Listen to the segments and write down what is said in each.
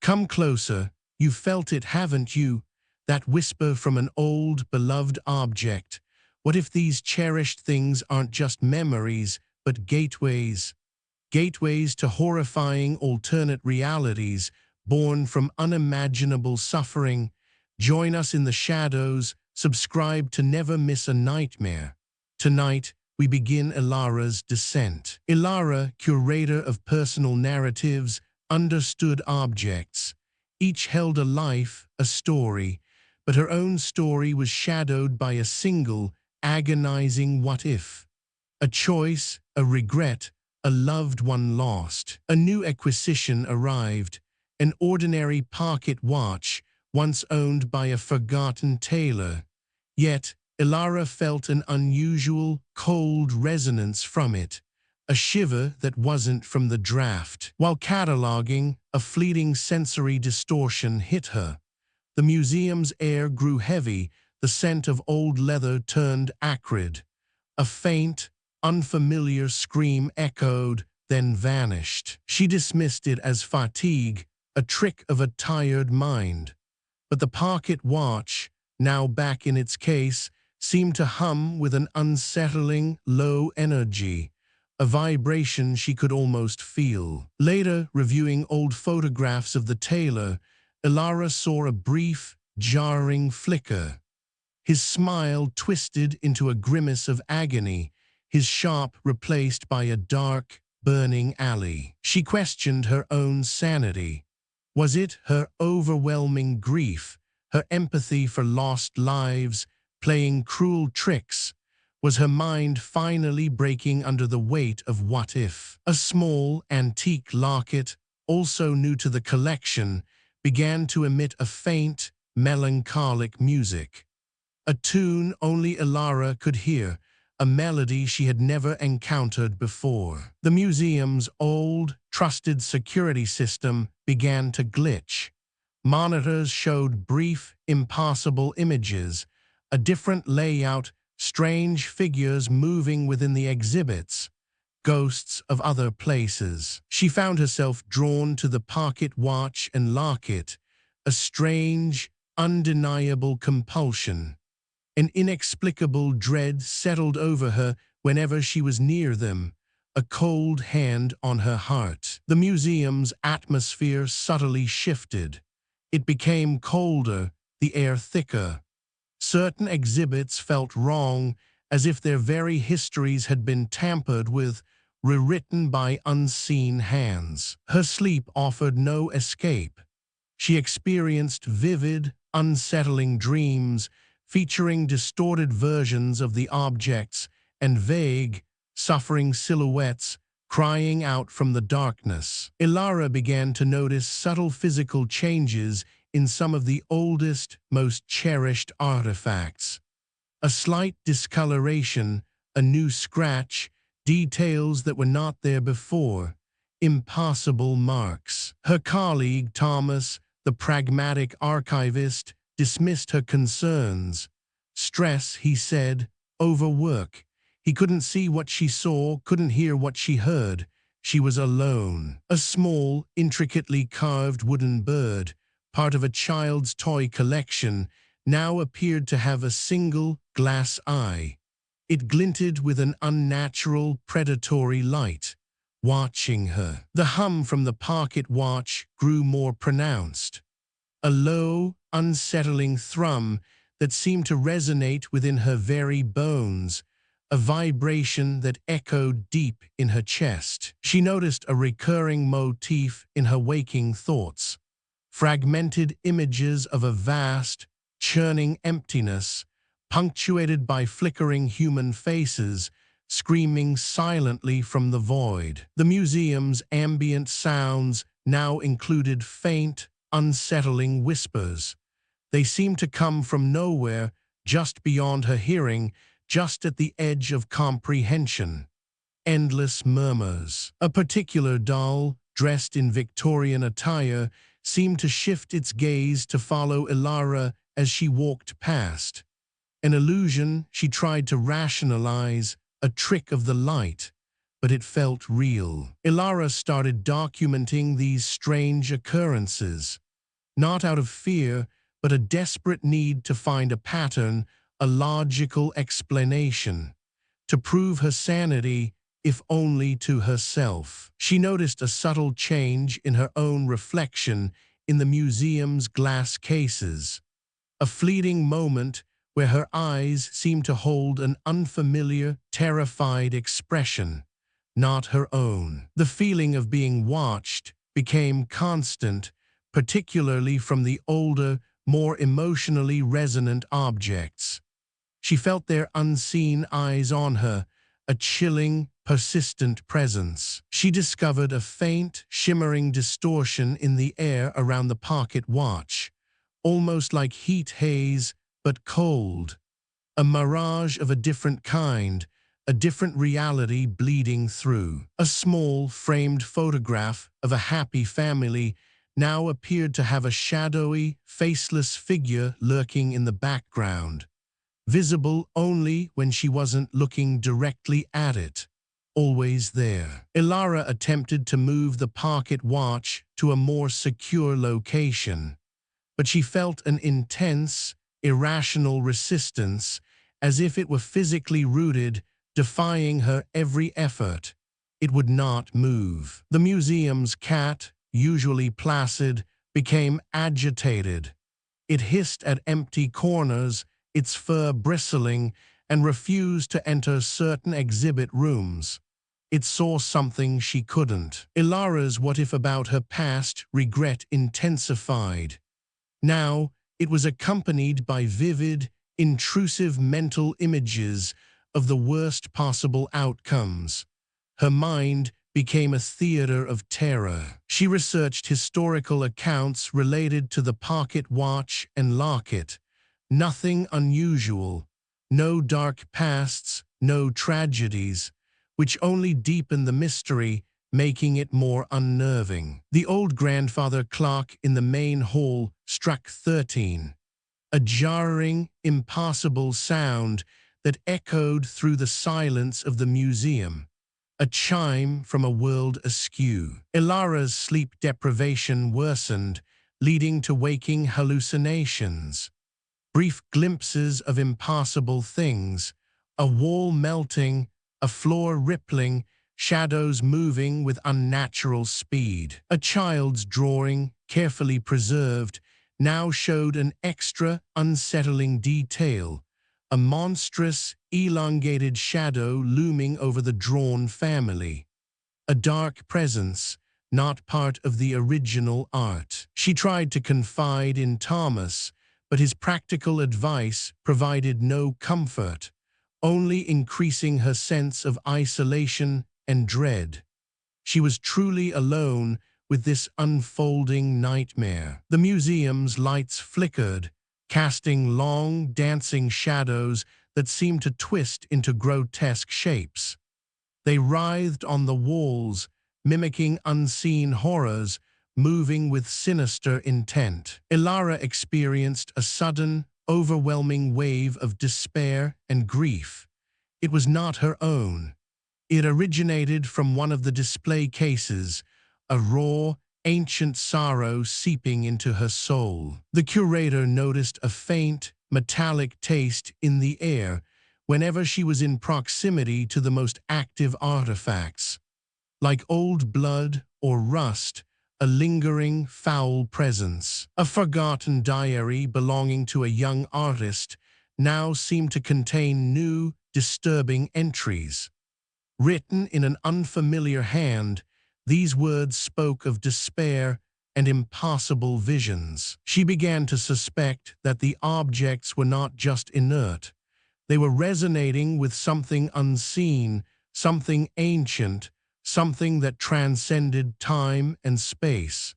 Come closer, you've felt it, haven't you? That whisper from an old, beloved object. What if these cherished things aren't just memories, but gateways? Gateways to horrifying alternate realities, born from unimaginable suffering. Join us in the shadows, subscribe to never miss a nightmare. Tonight, we begin Elara's descent. Elara, curator of personal narratives, understood objects. Each held a life, a story, but her own story was shadowed by a single, agonizing what-if. A choice, a regret, a loved one lost. A new acquisition arrived, an ordinary pocket watch, once owned by a forgotten tailor. Yet, Elara felt an unusual, cold resonance from it, a shiver that wasn't from the draft. While cataloging, a fleeting sensory distortion hit her. The museum's air grew heavy, the scent of old leather turned acrid. A faint, unfamiliar scream echoed, then vanished. She dismissed it as fatigue, a trick of a tired mind. But the pocket watch, now back in its case, seemed to hum with an unsettling, low energy, a vibration she could almost feel. Later, reviewing old photographs of the tailor, Elara saw a brief, jarring flicker. His smile twisted into a grimace of agony, his shop replaced by a dark, burning alley. She questioned her own sanity. Was it her overwhelming grief, her empathy for lost lives, playing cruel tricks? Was her mind finally breaking under the weight of what if? A small, antique locket, also new to the collection, began to emit a faint, melancholic music. A tune only Elara could hear, a melody she had never encountered before. The museum's old, trusted security system began to glitch. Monitors showed brief, impossible images, a different layout, strange figures moving within the exhibits, ghosts of other places. She found herself drawn to the pocket watch and locket, a strange, undeniable compulsion. An inexplicable dread settled over her whenever she was near them, a cold hand on her heart. The museum's atmosphere subtly shifted. It became colder, the air thicker. Certain exhibits felt wrong, as if their very histories had been tampered with, rewritten by unseen hands. Her sleep offered no escape. She experienced vivid, unsettling dreams, featuring distorted versions of the objects and vague, suffering silhouettes crying out from the darkness. Elara began to notice subtle physical changes in some of the oldest, most cherished artifacts. A slight discoloration, a new scratch, details that were not there before, impossible marks. Her colleague, Thomas, the pragmatic archivist, dismissed her concerns. Stress, he said, overwork. He couldn't see what she saw, couldn't hear what she heard. She was alone. A small, intricately carved wooden bird, part of a child's toy collection, now appeared to have a single glass eye. It glinted with an unnatural, predatory light, watching her. The hum from the pocket watch grew more pronounced. A low, unsettling thrum that seemed to resonate within her very bones, a vibration that echoed deep in her chest. She noticed a recurring motif in her waking thoughts, fragmented images of a vast, churning emptiness, punctuated by flickering human faces, screaming silently from the void. The museum's ambient sounds now included faint, unsettling whispers. They seemed to come from nowhere, just beyond her hearing, just at the edge of comprehension. Endless murmurs. A particular doll, dressed in Victorian attire, seemed to shift its gaze to follow Elara as she walked past. An illusion she tried to rationalize, a trick of the light. but it felt real. Elara started documenting these strange occurrences, not out of fear, but a desperate need to find a pattern, a logical explanation, to prove her sanity, if only to herself. She noticed a subtle change in her own reflection in the museum's glass cases, a fleeting moment where her eyes seemed to hold an unfamiliar, terrified expression, not her own. The feeling of being watched became constant, particularly from the older, more emotionally resonant objects. She felt their unseen eyes on her, a chilling, persistent presence. She discovered a faint, shimmering distortion in the air around the pocket watch, almost like heat haze, but cold. A mirage of a different kind, a different reality bleeding through. A small, framed photograph of a happy family now appeared to have a shadowy, faceless figure lurking in the background, visible only when she wasn't looking directly at it, always there. Elara attempted to move the pocket watch to a more secure location, but she felt an intense, irrational resistance, as if it were physically rooted, defying her every effort. It would not move. The museum's cat, usually placid, became agitated. It hissed at empty corners, its fur bristling, and refused to enter certain exhibit rooms. It saw something she couldn't. Elara's what-if about her past regret intensified. Now, it was accompanied by vivid, intrusive mental images of the worst possible outcomes. Her mind became a theater of terror. She researched historical accounts related to the pocket watch and locket. Nothing unusual, no dark pasts, no tragedies, which only deepened the mystery, making it more unnerving. The old grandfather clock in the main hall struck 13, a jarring, impossible sound that echoed through the silence of the museum, a chime from a world askew. Elara's sleep deprivation worsened, leading to waking hallucinations. Brief glimpses of impossible things, a wall melting, a floor rippling, shadows moving with unnatural speed. A child's drawing, carefully preserved, now showed an extra, unsettling detail, a monstrous, elongated shadow looming over the drawn family. A dark presence, not part of the original art. She tried to confide in Thomas, but his practical advice provided no comfort, only increasing her sense of isolation and dread. She was truly alone with this unfolding nightmare. The museum's lights flickered, casting long, dancing shadows that seemed to twist into grotesque shapes. They writhed on the walls, mimicking unseen horrors, moving with sinister intent. Elara experienced a sudden, overwhelming wave of despair and grief. It was not her own. It originated from one of the display cases, a raw, ancient sorrow seeping into her soul. The curator noticed a faint, metallic taste in the air whenever she was in proximity to the most active artifacts. Like old blood or rust, a lingering, foul presence. A forgotten diary belonging to a young artist now seemed to contain new, disturbing entries. Written in an unfamiliar hand, these words spoke of despair and impossible visions. She began to suspect that the objects were not just inert. They were resonating with something unseen, something ancient, something that transcended time and space.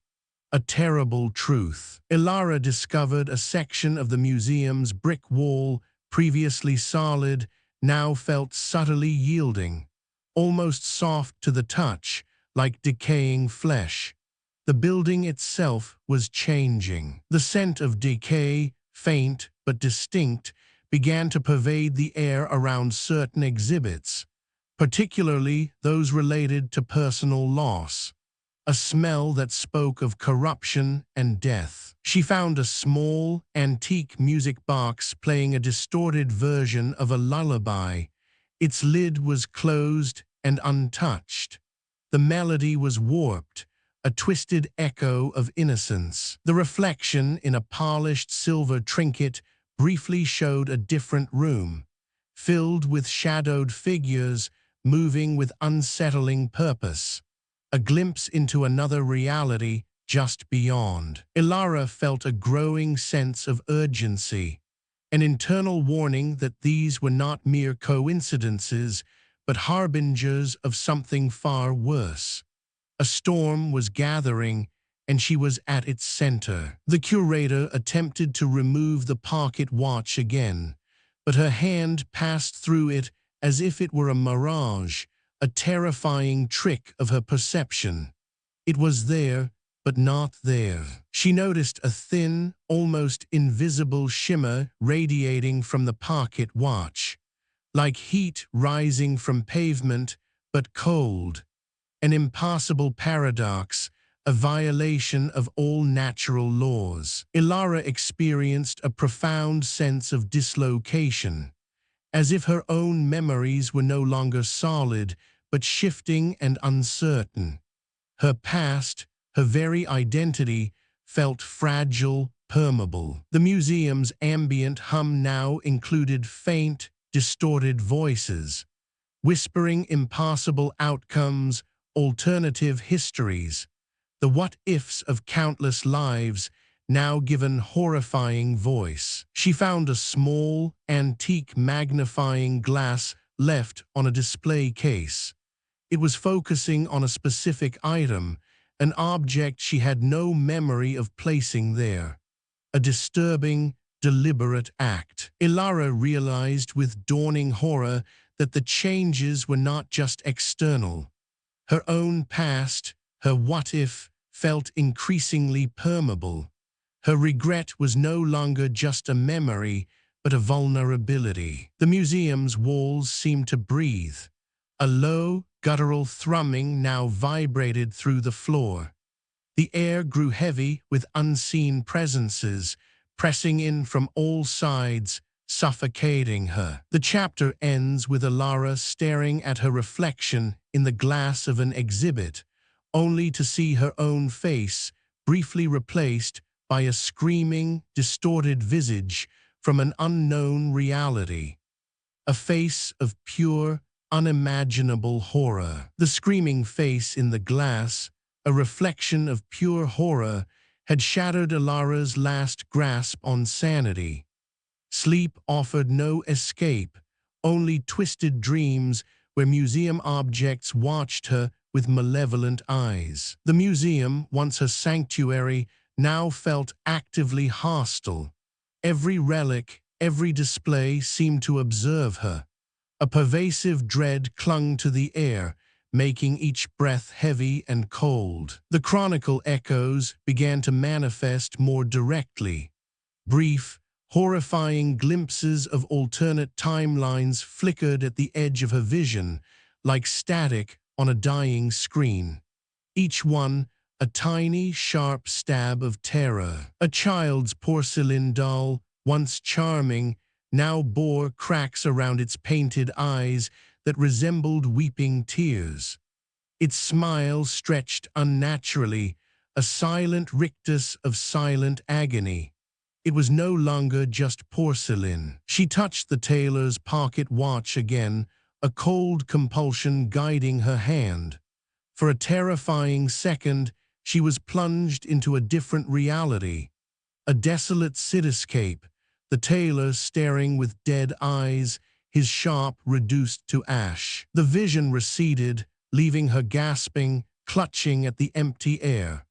A terrible truth. Elara discovered a section of the museum's brick wall, previously solid, now felt subtly yielding, almost soft to the touch, like decaying flesh. The building itself was changing. The scent of decay, faint but distinct, began to pervade the air around certain exhibits, particularly those related to personal loss. A smell that spoke of corruption and death. She found a small, antique music box playing a distorted version of a lullaby. Its lid was closed and untouched. The melody was warped, a twisted echo of innocence. The reflection in a polished silver trinket briefly showed a different room, filled with shadowed figures moving with unsettling purpose. A glimpse into another reality just beyond. Elara felt a growing sense of urgency, an internal warning that these were not mere coincidences, but harbingers of something far worse. A storm was gathering, and she was at its center. The curator attempted to remove the pocket watch again, but her hand passed through it as if it were a mirage, a terrifying trick of her perception. It was there, but not there. She noticed a thin, almost invisible shimmer radiating from the pocket watch, like heat rising from pavement, but cold. An impossible paradox, a violation of all natural laws. Elara experienced a profound sense of dislocation, as if her own memories were no longer solid, but shifting and uncertain. Her past, her very identity, felt fragile, permeable. The museum's ambient hum now included faint, distorted voices, whispering impossible outcomes, alternative histories, the what-ifs of countless lives, now given horrifying voice. She found a small, antique magnifying glass left on a display case. It was focusing on a specific item, an object she had no memory of placing there. A disturbing, deliberate act. Elara realized with dawning horror that the changes were not just external. Her own past, her what-if, felt increasingly permeable. Her regret was no longer just a memory, but a vulnerability. The museum's walls seemed to breathe. A low, guttural thrumming now vibrated through the floor. The air grew heavy with unseen presences, pressing in from all sides, suffocating her. The chapter ends with Elara staring at her reflection in the glass of an exhibit, only to see her own face briefly replaced by a screaming, distorted visage from an unknown reality. A face of pure, unimaginable horror. The screaming face in the glass, a reflection of pure horror, had shattered Elara's last grasp on sanity. Sleep offered no escape, only twisted dreams where museum objects watched her with malevolent eyes. The museum, once her sanctuary, now felt actively hostile. Every relic, every display seemed to observe her. A pervasive dread clung to the air, making each breath heavy and cold. The Chronicle Echoes began to manifest more directly. Brief, horrifying glimpses of alternate timelines flickered at the edge of her vision, like static on a dying screen. Each one a tiny, sharp stab of terror. A child's porcelain doll, once charming, now bore cracks around its painted eyes that resembled weeping tears. Its smile stretched unnaturally, a silent rictus of silent agony. It was no longer just porcelain. She touched the tailor's pocket watch again, a cold compulsion guiding her hand. For a terrifying second, she was plunged into a different reality. A desolate cityscape, the tailor staring with dead eyes, his shop reduced to ash. The vision receded, leaving her gasping, clutching at the empty air.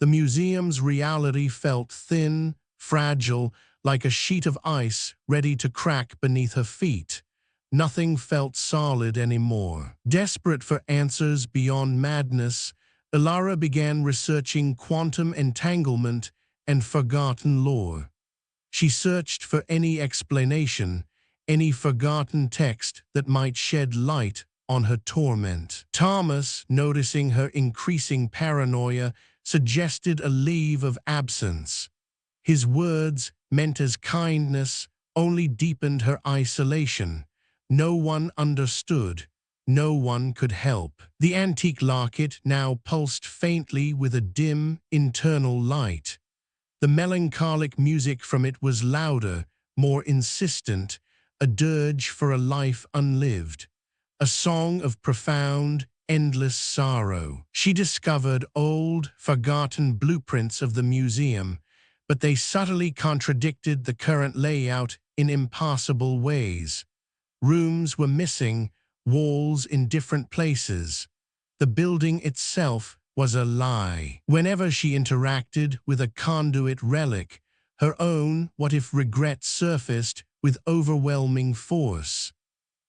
The museum's reality felt thin, fragile, like a sheet of ice ready to crack beneath her feet. Nothing felt solid anymore. Desperate for answers beyond madness, Elara began researching quantum entanglement and forgotten lore. She searched for any explanation, any forgotten text that might shed light on her torment. Thomas, noticing her increasing paranoia, suggested a leave of absence. His words, meant as kindness, only deepened her isolation. No one understood. No one could help. The antique locket now pulsed faintly with a dim, internal light. The melancholic music from it was louder, more insistent, a dirge for a life unlived, a song of profound, endless sorrow. She discovered old, forgotten blueprints of the museum, but they subtly contradicted the current layout in impossible ways. Rooms were missing, walls in different places. The building itself was a lie. Whenever she interacted with a conduit relic, her own what-if regret surfaced with overwhelming force.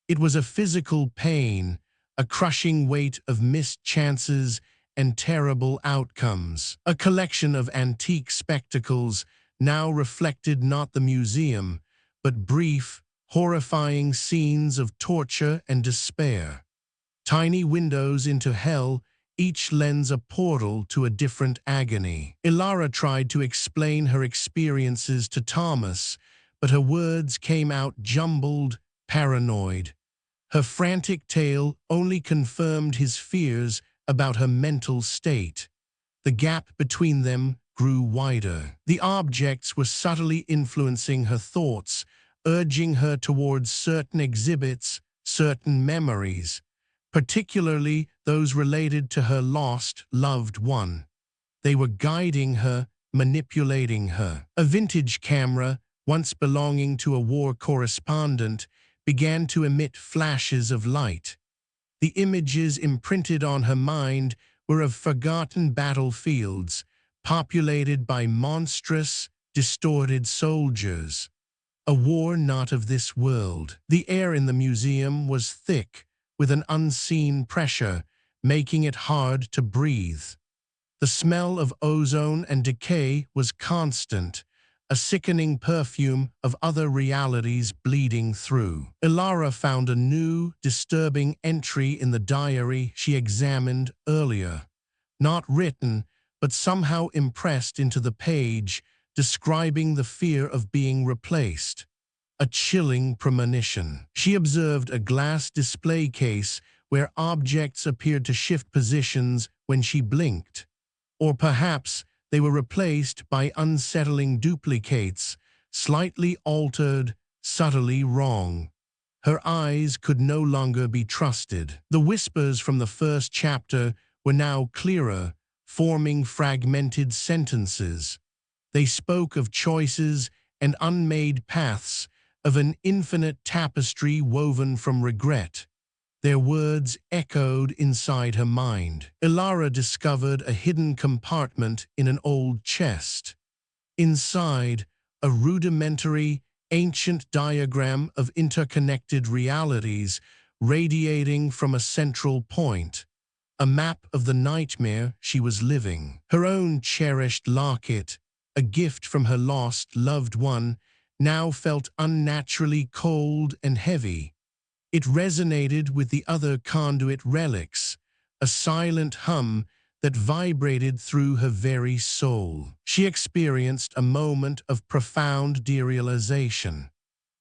It was a physical pain, a crushing weight of missed chances and terrible outcomes. A collection of antique spectacles now reflected not the museum, but brief, horrifying scenes of torture and despair. Tiny windows into hell, each lens a portal to a different agony. Elara tried to explain her experiences to Thomas, but her words came out jumbled, paranoid. Her frantic tale only confirmed his fears about her mental state. The gap between them grew wider. The objects were subtly influencing her thoughts, urging her towards certain exhibits, certain memories, particularly those related to her lost, loved one. They were guiding her, manipulating her. A vintage camera, once belonging to a war correspondent, began to emit flashes of light. The images imprinted on her mind were of forgotten battlefields, populated by monstrous, distorted soldiers. A war not of this world. The air in the museum was thick, with an unseen pressure, making it hard to breathe. The smell of ozone and decay was constant, a sickening perfume of other realities bleeding through. Elara found a new, disturbing entry in the diary she examined earlier. Not written, but somehow impressed into the page, describing the fear of being replaced. A chilling premonition. She observed a glass display case where objects appeared to shift positions when she blinked. Or perhaps they were replaced by unsettling duplicates, slightly altered, subtly wrong. Her eyes could no longer be trusted. The whispers from the first chapter were now clearer, forming fragmented sentences. They spoke of choices and unmade paths, of an infinite tapestry woven from regret. Their words echoed inside her mind. Elara discovered a hidden compartment in an old chest. Inside, a rudimentary, ancient diagram of interconnected realities radiating from a central point, a map of the nightmare she was living. Her own cherished locket, a gift from her lost loved one, now felt unnaturally cold and heavy. It resonated with the other conduit relics, a silent hum that vibrated through her very soul. She experienced a moment of profound derealization.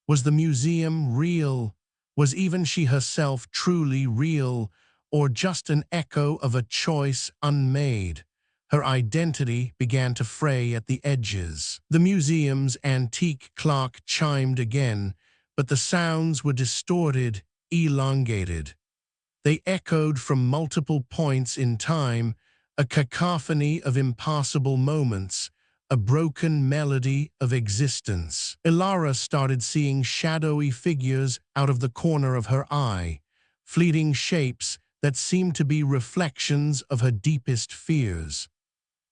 Was the museum real? Was even she herself truly real, or just an echo of a choice unmade? Her identity began to fray at the edges. The museum's antique clock chimed again, but the sounds were distorted, elongated. They echoed from multiple points in time, a cacophony of impossible moments, a broken melody of existence. Elara started seeing shadowy figures out of the corner of her eye, fleeting shapes that seemed to be reflections of her deepest fears.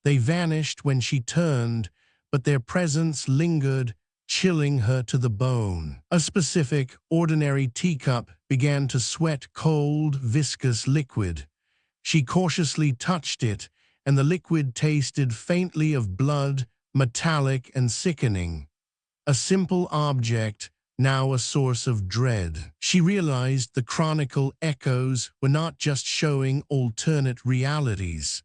They vanished when she turned, but their presence lingered, chilling her to the bone. A specific, ordinary teacup began to sweat cold, viscous liquid. She cautiously touched it, and the liquid tasted faintly of blood, metallic and sickening. A simple object, now a source of dread. She realized the Chronicle Echoes were not just showing alternate realities.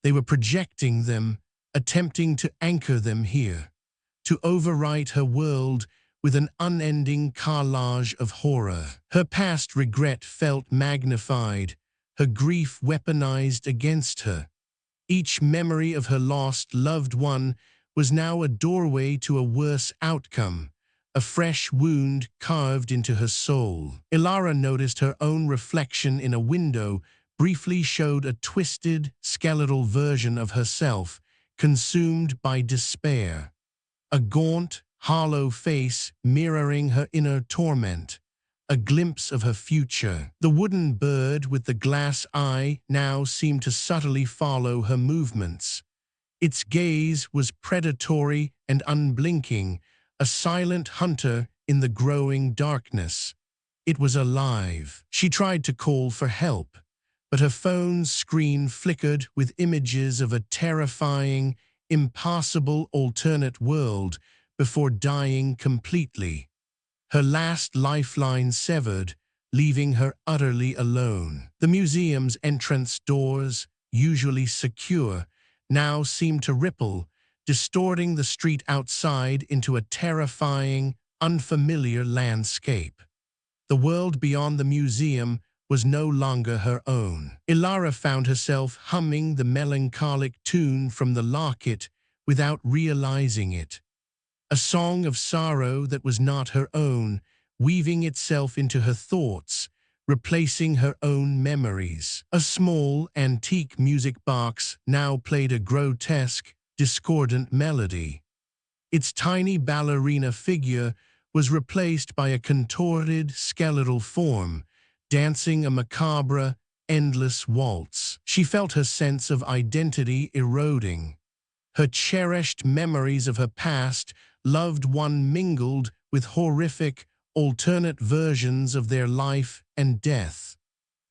They were projecting them, attempting to anchor them here, to overwrite her world with an unending collage of horror. Her past regret felt magnified, her grief weaponized against her. Each memory of her lost loved one was now a doorway to a worse outcome, a fresh wound carved into her soul. Elara noticed her own reflection in a window, briefly showed a twisted, skeletal version of herself, consumed by despair. A gaunt, hollow face mirroring her inner torment, a glimpse of her future. The wooden bird with the glass eye now seemed to subtly follow her movements. Its gaze was predatory and unblinking, a silent hunter in the growing darkness. It was alive. She tried to call for help, but her phone's screen flickered with images of a terrifying, impossible alternate world before dying completely. Her last lifeline severed, leaving her utterly alone. The museum's entrance doors, usually secure, now seemed to ripple, distorting the street outside into a terrifying, unfamiliar landscape. The world beyond the museum was no longer her own. Elara found herself humming the melancholic tune from the locket without realizing it. A song of sorrow that was not her own, weaving itself into her thoughts, replacing her own memories. A small, antique music box now played a grotesque, discordant melody. Its tiny ballerina figure was replaced by a contorted, skeletal form, dancing a macabre, endless waltz. She felt her sense of identity eroding. Her cherished memories of her past loved one mingled with horrific, alternate versions of their life and death.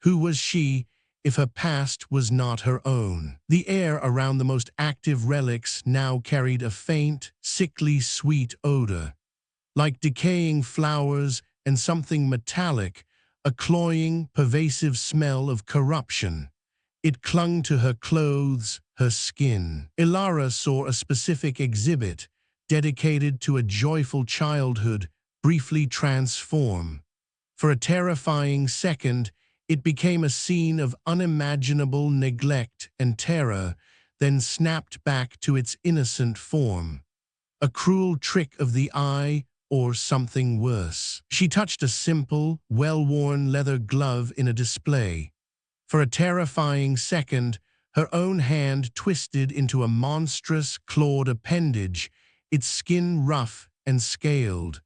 Who was she if her past was not her own? The air around the most active relics now carried a faint, sickly sweet odor. Like decaying flowers and something metallic, a cloying, pervasive smell of corruption. It clung to her clothes, her skin. Elara saw a specific exhibit, dedicated to a joyful childhood, briefly transform. For a terrifying second, it became a scene of unimaginable neglect and terror, then snapped back to its innocent form. A cruel trick of the eye, or something worse. She touched a simple, well-worn leather glove in a display. For a terrifying second, her own hand twisted into a monstrous, clawed appendage, its skin rough and scaled.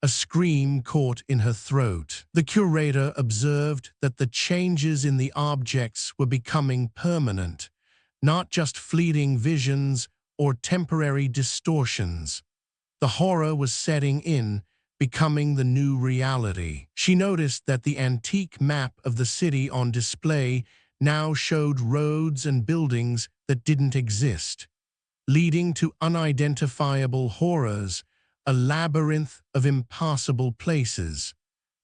A scream caught in her throat. The curator observed that the changes in the objects were becoming permanent, not just fleeting visions or temporary distortions. The horror was setting in, becoming the new reality. She noticed that the antique map of the city on display now showed roads and buildings that didn't exist, leading to unidentifiable horrors, a labyrinth of impossible places.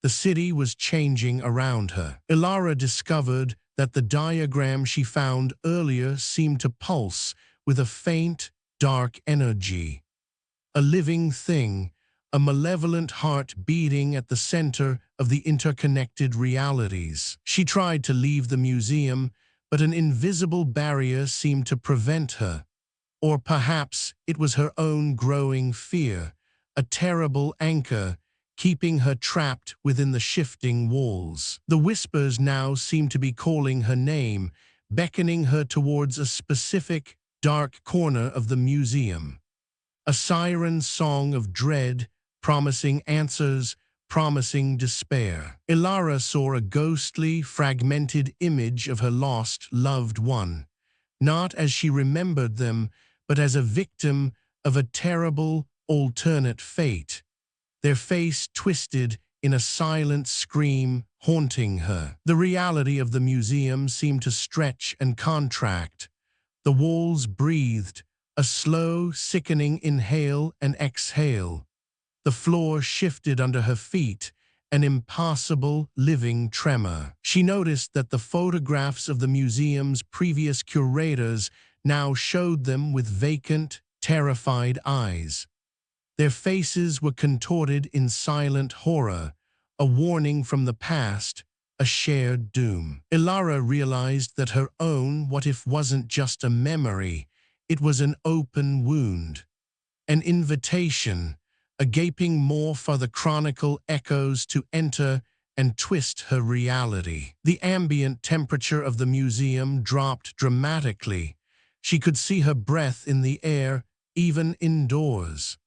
The city was changing around her. Elara discovered that the diagram she found earlier seemed to pulse with a faint, dark energy. A living thing, a malevolent heart beating at the center of the interconnected realities. She tried to leave the museum, but an invisible barrier seemed to prevent her. Or perhaps it was her own growing fear, a terrible anchor, keeping her trapped within the shifting walls. The whispers now seemed to be calling her name, beckoning her towards a specific, dark corner of the museum. A siren song of dread, promising answers, promising despair. Elara saw a ghostly, fragmented image of her lost loved one, not as she remembered them, but as a victim of a terrible, alternate fate. Their face twisted in a silent scream, haunting her. The reality of the museum seemed to stretch and contract. The walls breathed, a slow, sickening inhale and exhale. The floor shifted under her feet, an impassable, living tremor. She noticed that the photographs of the museum's previous curators now showed them with vacant, terrified eyes. Their faces were contorted in silent horror, a warning from the past, a shared doom. Elara realized that her own what-if wasn't just a memory, it was an open wound, an invitation, a gaping maw for the Chronicle Echoes to enter and twist her reality. The ambient temperature of the museum dropped dramatically. She could see her breath in the air, even indoors.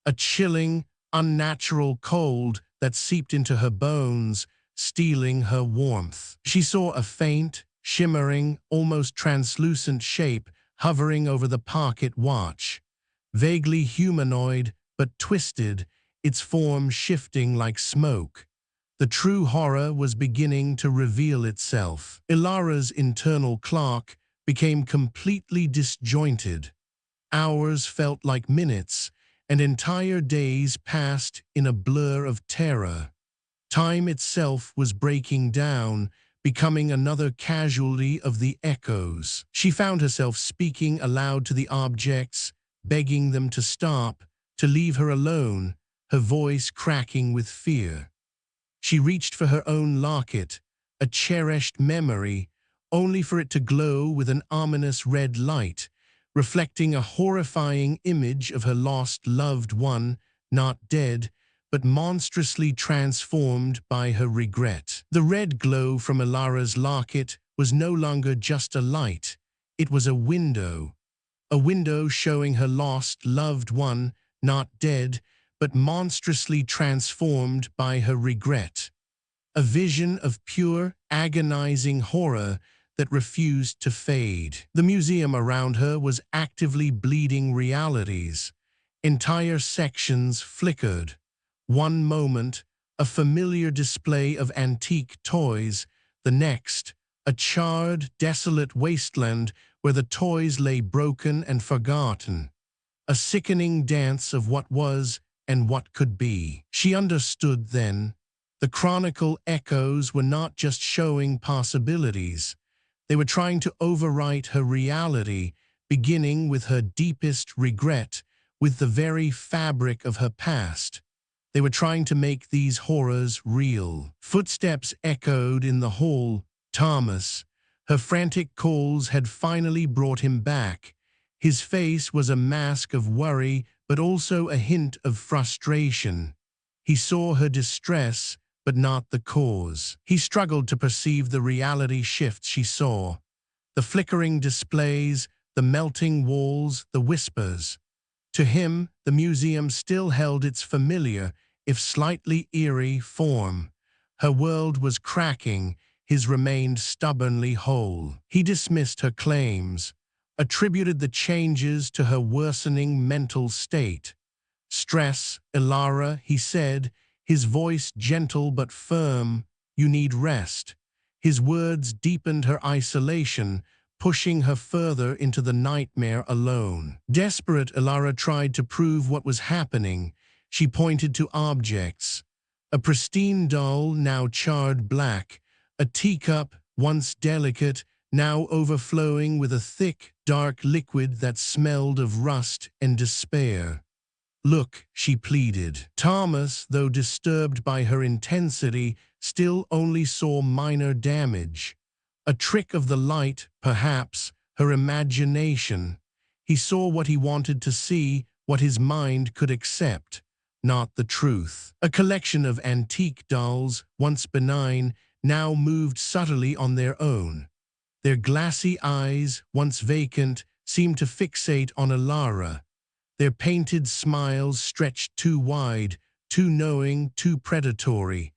A chilling, unnatural cold that seeped into her bones, stealing her warmth. She saw a faint, shimmering, almost translucent shape hovering over the parquet watch. Vaguely humanoid, but twisted, its form shifting like smoke. The true horror was beginning to reveal itself. Elara's internal clock became completely disjointed. Hours felt like minutes, and entire days passed in a blur of terror. Time itself was breaking down, becoming another casualty of the echoes. She found herself speaking aloud to the objects, begging them to stop, to leave her alone, her voice cracking with fear. She reached for her own locket, a cherished memory, only for it to glow with an ominous red light, reflecting a horrifying image of her lost loved one, not dead, but monstrously transformed by her regret. The red glow from Elara's locket was no longer just a light, it was a window showing her lost loved one, not dead, but monstrously transformed by her regret. A vision of pure, agonizing horror that refused to fade. The museum around her was actively bleeding realities. Entire sections flickered. One moment, a familiar display of antique toys, the next, a charred, desolate wasteland where the toys lay broken and forgotten. A sickening dance of what was and what could be. She understood then. The Chronicle Echoes were not just showing possibilities. They were trying to overwrite her reality, beginning with her deepest regret, with the very fabric of her past. They were trying to make these horrors real. Footsteps echoed in the hall. Thomas. Her frantic calls had finally brought him back. His face was a mask of worry, but also a hint of frustration. He saw her distress, but not the cause. He struggled to perceive the reality shifts she saw. The flickering displays, the melting walls, the whispers. To him, the museum still held its familiar, if slightly eerie, form. Her world was cracking, his remained stubbornly whole. He dismissed her claims, attributed the changes to her worsening mental state. Stress, Elara, he said, his voice gentle but firm, you need rest. His words deepened her isolation, pushing her further into the nightmare alone. Desperate, Elara tried to prove what was happening. She pointed to objects. A pristine doll, now charred black. A teacup, once delicate, now overflowing with a thick, dark liquid that smelled of rust and despair. Look, she pleaded. Thomas, though disturbed by her intensity, still only saw minor damage. A trick of the light, perhaps, her imagination. He saw what he wanted to see, what his mind could accept, not the truth. A collection of antique dolls, once benign, now moved subtly on their own. Their glassy eyes, once vacant, seemed to fixate on Elara. Their painted smiles stretched too wide, too knowing, too predatory.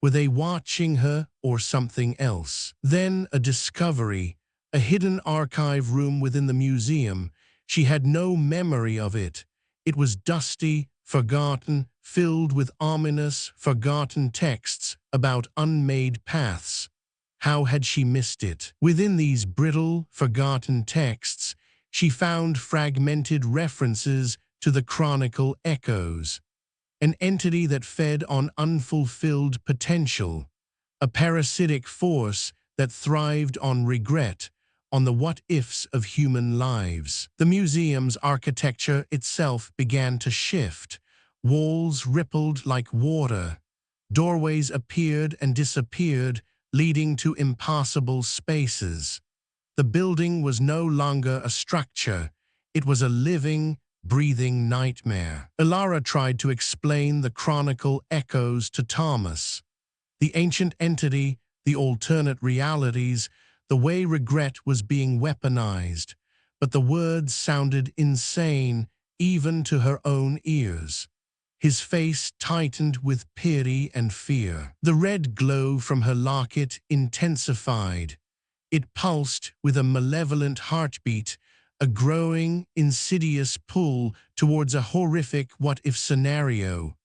Were they watching her or something else? Then a discovery, a hidden archive room within the museum. She had no memory of it. It was dusty, forgotten, filled with ominous, forgotten texts about unmade paths. How had she missed it? Within these brittle, forgotten texts, she found fragmented references to the Chronicle Echoes. an entity that fed on unfulfilled potential, a parasitic force that thrived on regret, on the what-ifs of human lives. The museum's architecture itself began to shift. Walls rippled like water. Doorways appeared and disappeared, leading to impassable spaces. The building was no longer a structure. It was a living, breathing nightmare. Elara tried to explain the Chronicle Echoes to Thomas. The ancient entity, the alternate realities, the way regret was being weaponized. But the words sounded insane, even to her own ears. His face tightened with pity and fear. The red glow from her locket intensified. It pulsed with a malevolent heartbeat, a growing, insidious pull towards a horrific what-if scenario.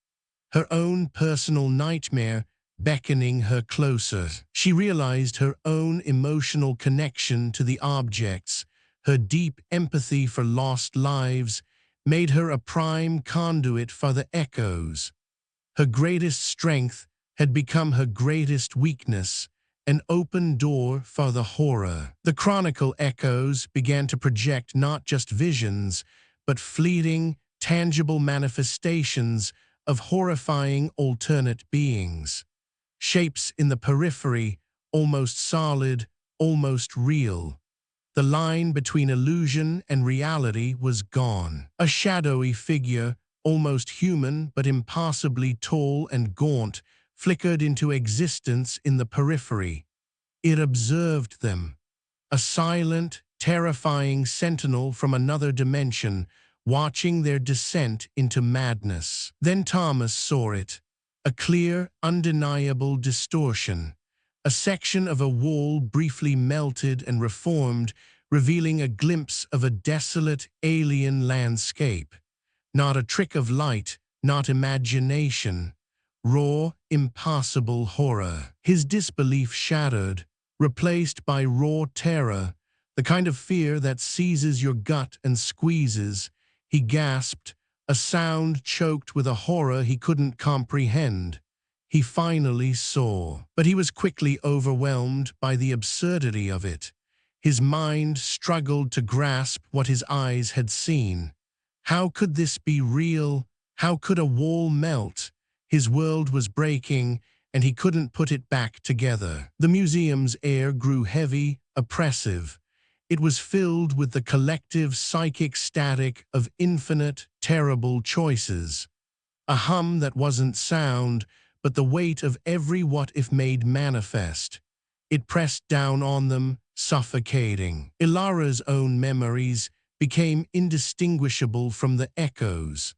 Her own personal nightmare beckoning her closer. She realized her own emotional connection to the objects, her deep empathy for lost lives, made her a prime conduit for the echoes. Her greatest strength had become her greatest weakness, an open door for the horror. The Chronicle Echoes began to project not just visions, but fleeting, tangible manifestations of horrifying alternate beings. Shapes in the periphery, almost solid, almost real. The line between illusion and reality was gone. A shadowy figure, almost human but impossibly tall and gaunt, flickered into existence in the periphery. It observed them, a silent, terrifying sentinel from another dimension, watching their descent into madness. Then Thomas saw it, a clear, undeniable distortion. A section of a wall briefly melted and reformed, revealing a glimpse of a desolate, alien landscape. Not a trick of light, not imagination. Raw, impossible horror. His disbelief shattered, replaced by raw terror, the kind of fear that seizes your gut and squeezes. He gasped, a sound choked with a horror he couldn't comprehend. He finally saw, but he was quickly overwhelmed by the absurdity of it. His mind struggled to grasp what his eyes had seen. How could this be real? How could a wall melt? His world was breaking, and he couldn't put it back together. The museum's air grew heavy, oppressive. It was filled with the collective psychic static of infinite, terrible choices. A hum that wasn't sound, but the weight of every what-if made manifest. It pressed down on them, suffocating. Elara's own memories became indistinguishable from the echoes.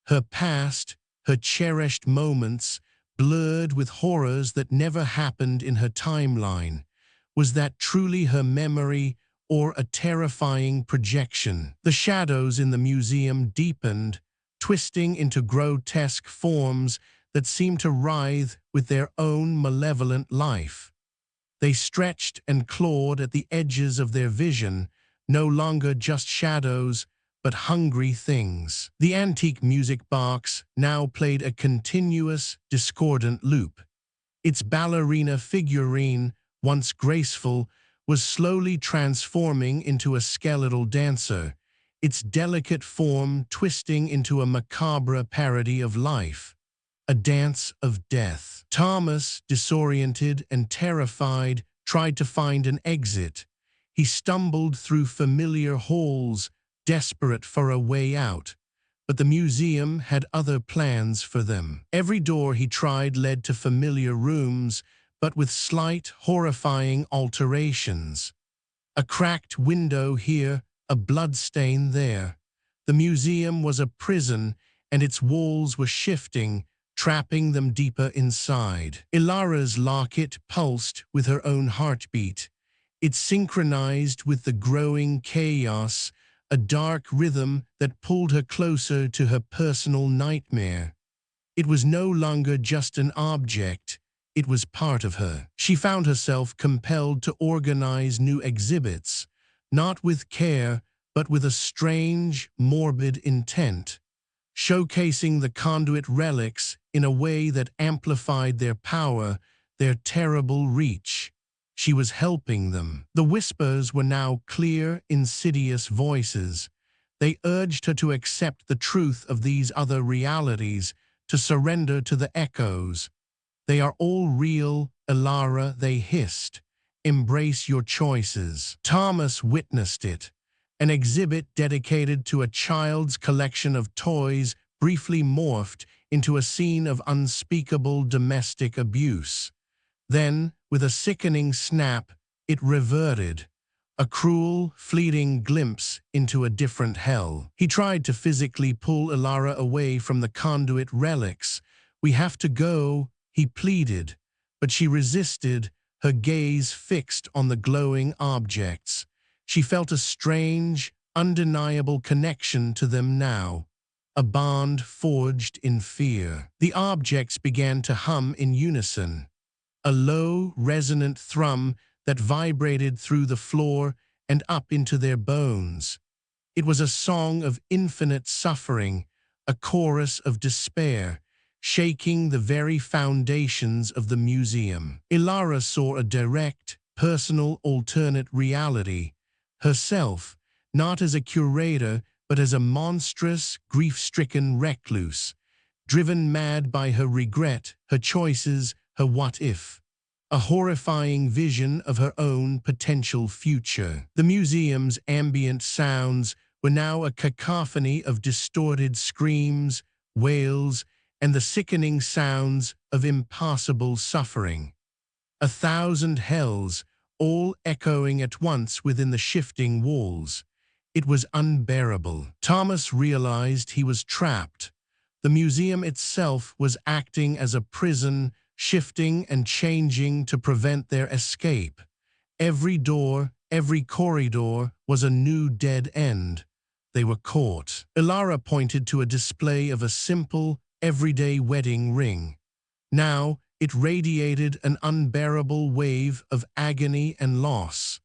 Her past, her cherished moments, blurred with horrors that never happened in her timeline. Was that truly her memory, or a terrifying projection? The shadows in the museum deepened, twisting into grotesque forms that seemed to writhe with their own malevolent life. They stretched and clawed at the edges of their vision, no longer just shadows, but hungry things. The antique music box now played a continuous, discordant loop. Its ballerina figurine, once graceful, was slowly transforming into a skeletal dancer, its delicate form twisting into a macabre parody of life. A dance of death. Thomas, disoriented and terrified, tried to find an exit. He stumbled through familiar halls, desperate for a way out. But the museum had other plans for them. Every door he tried led to familiar rooms, but with slight, horrifying alterations. A cracked window here, a bloodstain there. The museum was a prison, and its walls were shifting, trapping them deeper inside. Elara's locket pulsed with her own heartbeat. It synchronized with the growing chaos, a dark rhythm that pulled her closer to her personal nightmare. It was no longer just an object, it was part of her. She found herself compelled to organize new exhibits, not with care, but with a strange, morbid intent. showcasing the conduit relics in a way that amplified their power, their terrible reach. She was helping them. The whispers were now clear, insidious voices. They urged her to accept the truth of these other realities, to surrender to the echoes. They are all real, Elara, they hissed. Embrace your choices. Thomas witnessed it. An exhibit dedicated to a child's collection of toys briefly morphed into a scene of unspeakable domestic abuse. Then, with a sickening snap, it reverted. A cruel, fleeting glimpse into a different hell. He tried to physically pull Elara away from the conduit relics. "We have to go," he pleaded, but she resisted, her gaze fixed on the glowing objects. She felt a strange, undeniable connection to them now, a bond forged in fear. The objects began to hum in unison, a low, resonant thrum that vibrated through the floor and up into their bones. It was a song of infinite suffering, a chorus of despair, shaking the very foundations of the museum. Elara saw a direct, personal alternate reality, herself, not as a curator, but as a monstrous, grief-stricken recluse, driven mad by her regret, her choices, her what-if. A horrifying vision of her own potential future. The museum's ambient sounds were now a cacophony of distorted screams, wails, and the sickening sounds of impossible suffering. 1,000 hells, all echoing at once within the shifting walls. It was unbearable. Thomas realized he was trapped. The museum itself was acting as a prison, shifting and changing to prevent their escape. Every door, every corridor was a new dead end. They were caught. Elara pointed to a display of a simple, everyday wedding ring. Now, it radiated an unbearable wave of agony and loss.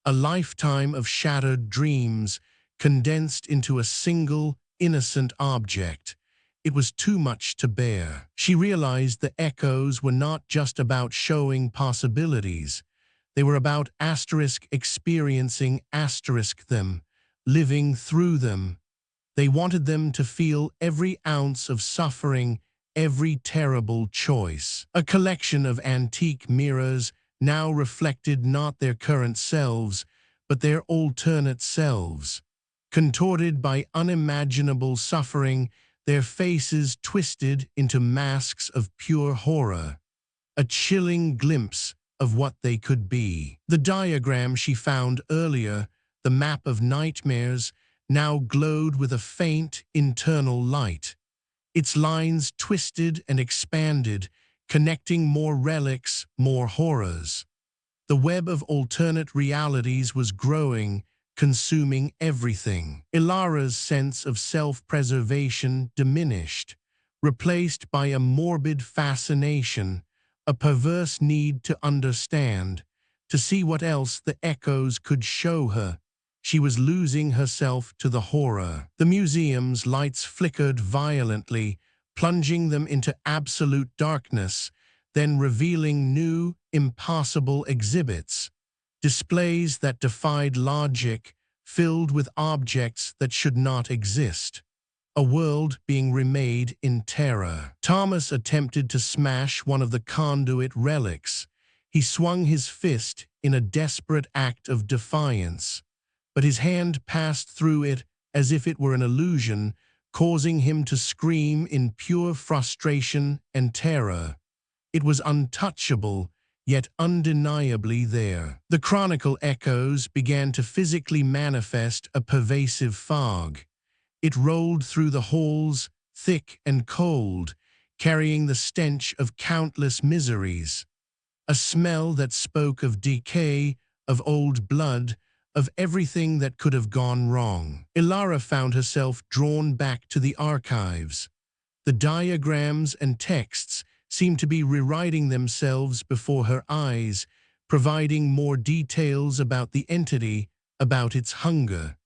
A lifetime of shattered dreams condensed into a single, innocent object. It was too much to bear. She realized the echoes were not just about showing possibilities. They were about experiencing them, living through them. They wanted them to feel every ounce of suffering, every terrible choice. A collection of antique mirrors now reflected not their current selves, but their alternate selves. Contorted by unimaginable suffering, their faces twisted into masks of pure horror, a chilling glimpse of what they could be. The diagram she found earlier, the map of nightmares, now glowed with a faint internal light. Its lines twisted and expanded, connecting more relics, more horrors. The web of alternate realities was growing, consuming everything. Elara's sense of self-preservation diminished, replaced by a morbid fascination, a perverse need to understand, to see what else the echoes could show her. She was losing herself to the horror. The museum's lights flickered violently, plunging them into absolute darkness, then revealing new, impossible exhibits. Displays that defied logic, filled with objects that should not exist. A world being remade in terror. Thomas attempted to smash one of the conduit relics. He swung his fist in a desperate act of defiance, but his hand passed through it as if it were an illusion, causing him to scream in pure frustration and terror. It was untouchable, yet undeniably there. The Chronicle Echoes began to physically manifest a pervasive fog. It rolled through the halls, thick and cold, carrying the stench of countless miseries. A smell that spoke of decay, of old blood, of everything that could have gone wrong. Elara found herself drawn back to the archives. The diagrams and texts seemed to be rewriting themselves before her eyes, providing more details about the entity, about its hunger.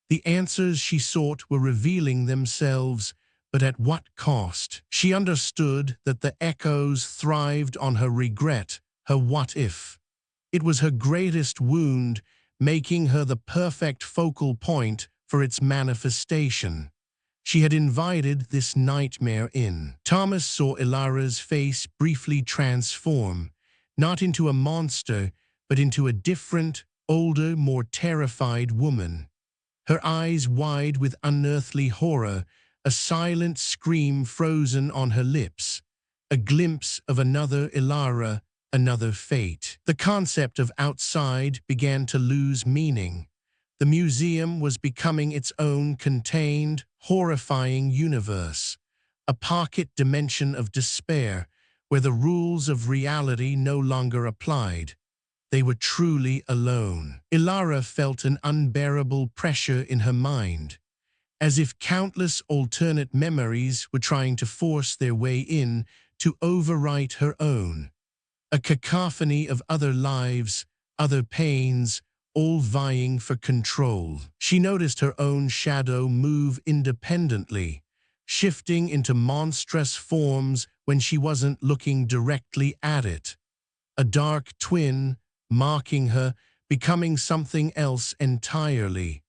The answers she sought were revealing themselves, but at what cost? She understood that the echoes thrived on her regret, her what-if. It was her greatest wound, making her the perfect focal point for its manifestation. She had invited this nightmare in. Thomas saw Elara's face briefly transform, not into a monster, but into a different, older, more terrified woman. Her eyes wide with unearthly horror, a silent scream frozen on her lips, a glimpse of another Elara, another fate. The concept of outside began to lose meaning. The museum was becoming its own contained, horrifying universe, a pocket dimension of despair where the rules of reality no longer applied. They were truly alone. Elara felt an unbearable pressure in her mind, as if countless alternate memories were trying to force their way in to overwrite her own. A cacophony of other lives, other pains, all vying for control. She noticed her own shadow move independently, shifting into monstrous forms when she wasn't looking directly at it. A dark twin, marking her, becoming something else entirely.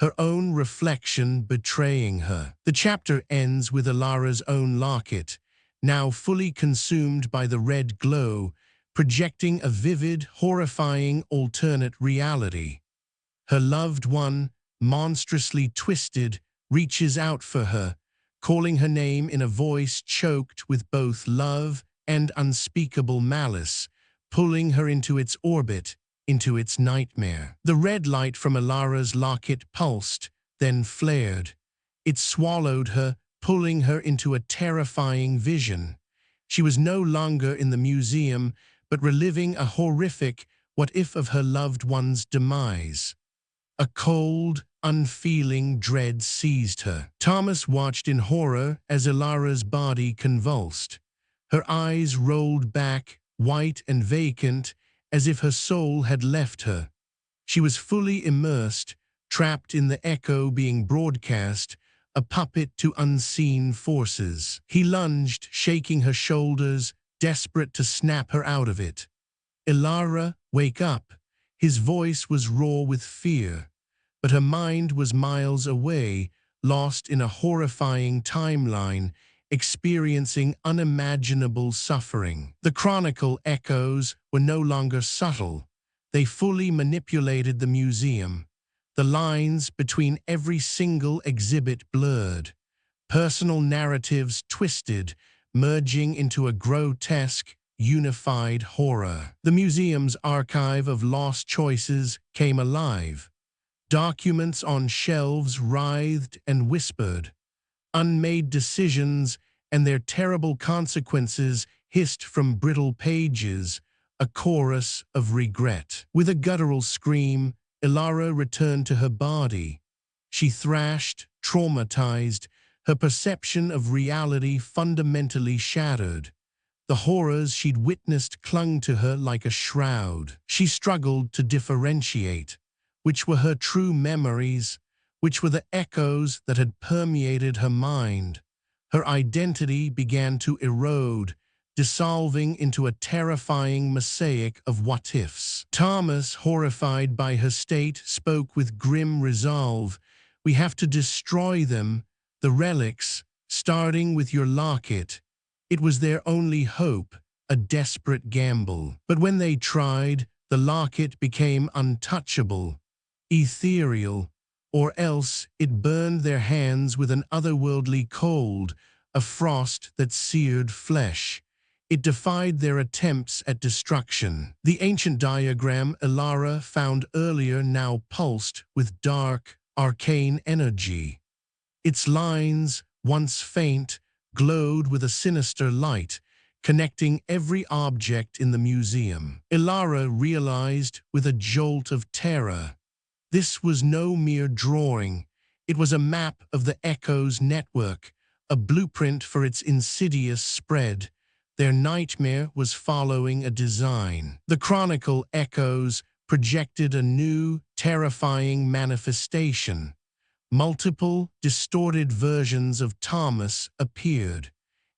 Her own reflection betraying her. The chapter ends with Elara's own locket, now fully consumed by the red glow, projecting a vivid, horrifying alternate reality. Her loved one, monstrously twisted, reaches out for her, calling her name in a voice choked with both love and unspeakable malice, pulling her into its orbit, into its nightmare. The red light from Elara's locket pulsed, then flared. It swallowed her, pulling her into a terrifying vision. She was no longer in the museum, but reliving a horrific what-if of her loved one's demise. A cold, unfeeling dread seized her. Thomas watched in horror as Elara's body convulsed. Her eyes rolled back, white and vacant, as if her soul had left her. She was fully immersed, trapped in the echo being broadcast, a puppet to unseen forces. He lunged, shaking her shoulders, desperate to snap her out of it. "Elara, wake up." His voice was raw with fear, but her mind was miles away, lost in a horrifying timeline, experiencing unimaginable suffering. The Chronicle Echoes were no longer subtle. They fully manipulated the museum. The lines between every single exhibit blurred. Personal narratives twisted, merging into a grotesque, unified horror. The museum's archive of lost choices came alive. Documents on shelves writhed and whispered. Unmade decisions and their terrible consequences hissed from brittle pages, a chorus of regret. With a guttural scream, Elara returned to her body. She thrashed, traumatized, her perception of reality fundamentally shattered. The horrors she'd witnessed clung to her like a shroud. She struggled to differentiate. Which were her true memories? Which were the echoes that had permeated her mind? Her identity began to erode, dissolving into a terrifying mosaic of what-ifs. Thomas, horrified by her state, spoke with grim resolve. "We have to destroy them, the relics, starting with your locket." It was their only hope, a desperate gamble. But when they tried, the locket became untouchable, ethereal, or else it burned their hands with an otherworldly cold, a frost that seared flesh. It defied their attempts at destruction. The ancient diagram Elara found earlier now pulsed with dark, arcane energy. Its lines, once faint, glowed with a sinister light, connecting every object in the museum. Elara realized with a jolt of terror. This was no mere drawing. It was a map of the Echoes network, a blueprint for its insidious spread. Their nightmare was following a design. The Chronicle Echoes projected a new, terrifying manifestation. Multiple, distorted versions of Thomas appeared.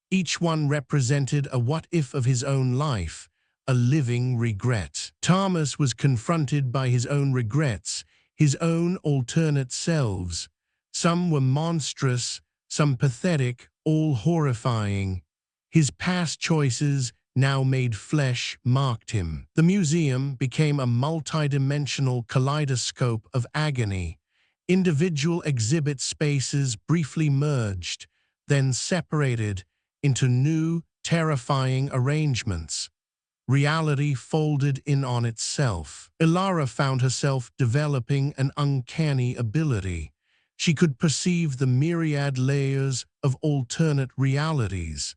Each one represented a what-if of his own life, a living regret. Thomas was confronted by his own regrets, his own alternate selves. Some were monstrous, some pathetic, all horrifying. His past choices, now made flesh, marked him. The museum became a multidimensional kaleidoscope of agony. Individual exhibit spaces briefly merged, then separated into new, terrifying arrangements. Reality folded in on itself. Elara found herself developing an uncanny ability. She could perceive the myriad layers of alternate realities,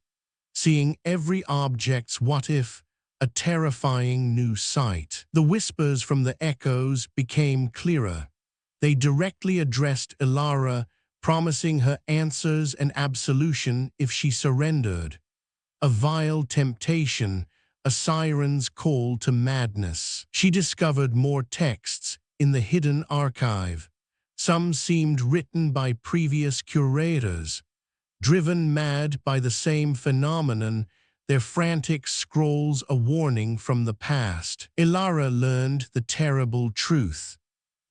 seeing every object's what-if, a terrifying new sight. The whispers from the echoes became clearer. They directly addressed Elara, promising her answers and absolution if she surrendered. A vile temptation, a siren's call to madness. She discovered more texts in the hidden archive. Some seemed written by previous curators. Driven mad by the same phenomenon, their frantic scrolls a warning from the past. Elara learned the terrible truth.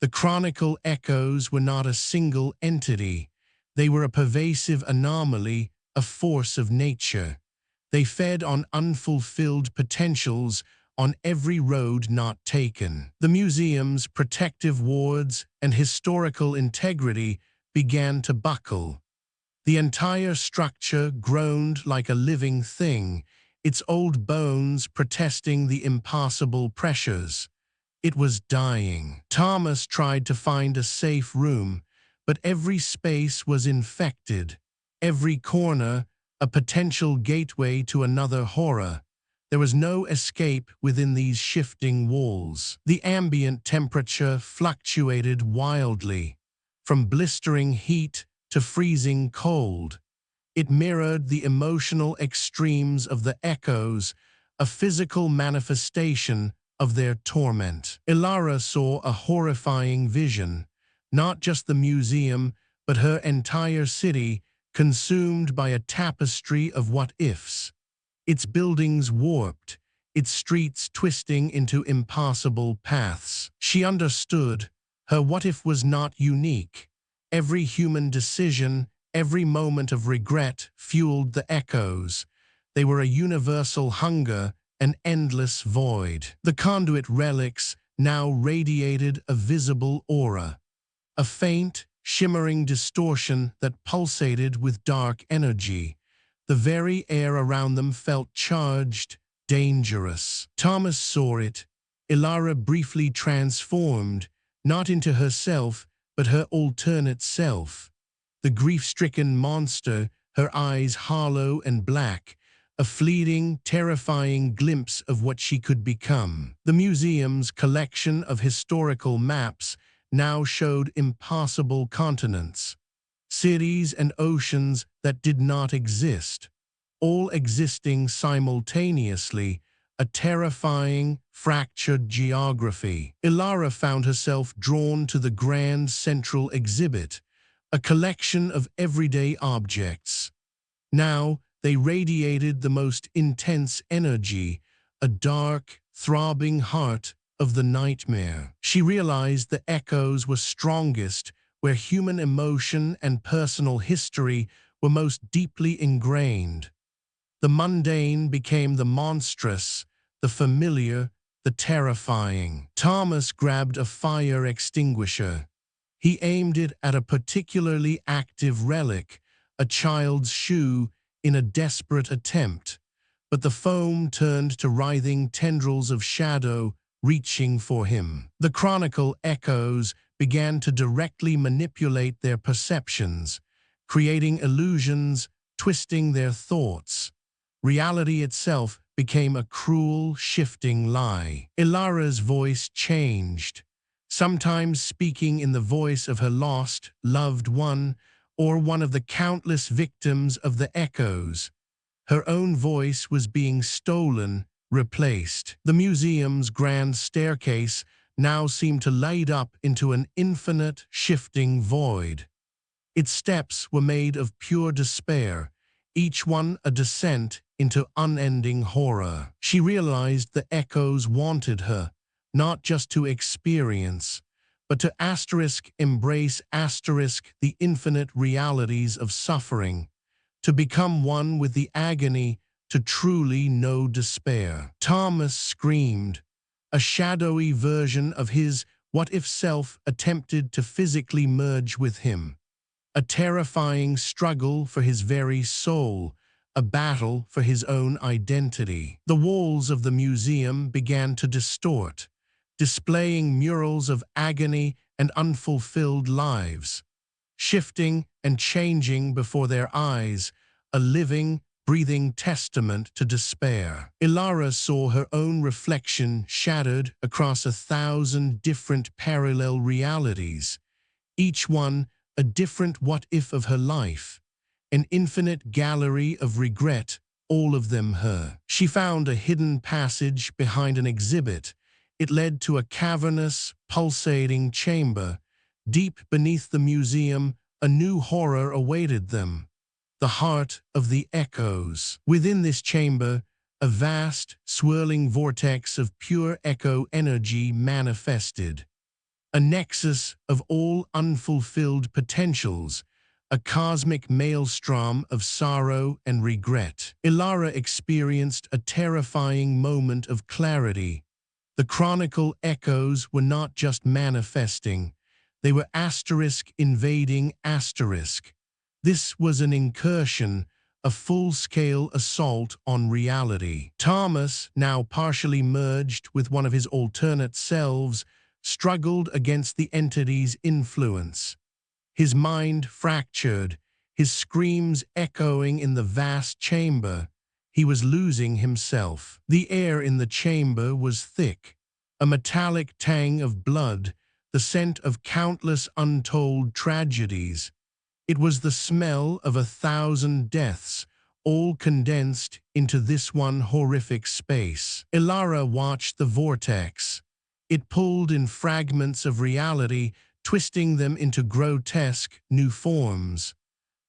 The Chronicle Echoes were not a single entity. They were a pervasive anomaly, a force of nature. They fed on unfulfilled potentials, on every road not taken. The museum's protective wards and historical integrity began to buckle. The entire structure groaned like a living thing, its old bones protesting the impossible pressures. It was dying. Thomas tried to find a safe room, but every space was infected. Every corner, a potential gateway to another horror. There was no escape within these shifting walls. The ambient temperature fluctuated wildly, from blistering heat to freezing cold. It mirrored the emotional extremes of the echoes, a physical manifestation of their torment. Elara saw a horrifying vision, not just the museum, but her entire city, consumed by a tapestry of what-ifs. Its buildings warped, its streets twisting into impossible paths. She understood her what-if was not unique. Every human decision, every moment of regret fueled the echoes. They were a universal hunger, an endless void. The conduit relics now radiated a visible aura, a faint, shimmering distortion that pulsated with dark energy. The very air around them felt charged, dangerous. Thomas saw it. Elara briefly transformed, not into herself, but her alternate self. The grief-stricken monster, her eyes hollow and black, a fleeting, terrifying glimpse of what she could become. The museum's collection of historical maps now showed impossible continents, cities and oceans that did not exist, all existing simultaneously, a terrifying, fractured geography. Elara found herself drawn to the grand central exhibit, a collection of everyday objects. Now, they radiated the most intense energy, a dark, throbbing heart of the nightmare. She realized the echoes were strongest where human emotion and personal history were most deeply ingrained. The mundane became the monstrous, the familiar, the terrifying. Thomas grabbed a fire extinguisher. He aimed it at a particularly active relic, a child's shoe, in a desperate attempt. But the foam turned to writhing tendrils of shadow, reaching for him. The Chronicle Echoes began to directly manipulate their perceptions, creating illusions, twisting their thoughts. Reality itself became a cruel, shifting lie. Elara's voice changed, sometimes speaking in the voice of her lost, loved one, or one of the countless victims of the echoes. Her own voice was being stolen, replaced. The museum's grand staircase now seemed to light up into an infinite, shifting void. Its steps were made of pure despair, each one a descent into unending horror. She realized the echoes wanted her, not just to experience, but to embrace the infinite realities of suffering, to become one with the agony, to truly know despair. Thomas screamed. A shadowy version of his what-if self attempted to physically merge with him. A terrifying struggle for his very soul, a battle for his own identity. The walls of the museum began to distort, displaying murals of agony and unfulfilled lives, shifting and changing before their eyes, a living, breathing testament to despair. Elara saw her own reflection shattered across 1,000 different parallel realities, each one a different what-if of her life, an infinite gallery of regret, all of them her. She found a hidden passage behind an exhibit. It led to a cavernous, pulsating chamber. Deep beneath the museum, a new horror awaited them. The heart of the echoes. Within this chamber, a vast, swirling vortex of pure echo energy manifested. A nexus of all unfulfilled potentials, a cosmic maelstrom of sorrow and regret. Elara experienced a terrifying moment of clarity. The Chronicle Echoes were not just manifesting, they were invading asterisk. This was an incursion, a full-scale assault on reality. Thomas, now partially merged with one of his alternate selves, struggled against the entity's influence. His mind fractured, his screams echoing in the vast chamber. He was losing himself. The air in the chamber was thick, a metallic tang of blood, the scent of countless untold tragedies. It was the smell of 1,000 deaths, all condensed into this one horrific space. Elara watched the vortex. It pulled in fragments of reality, twisting them into grotesque new forms.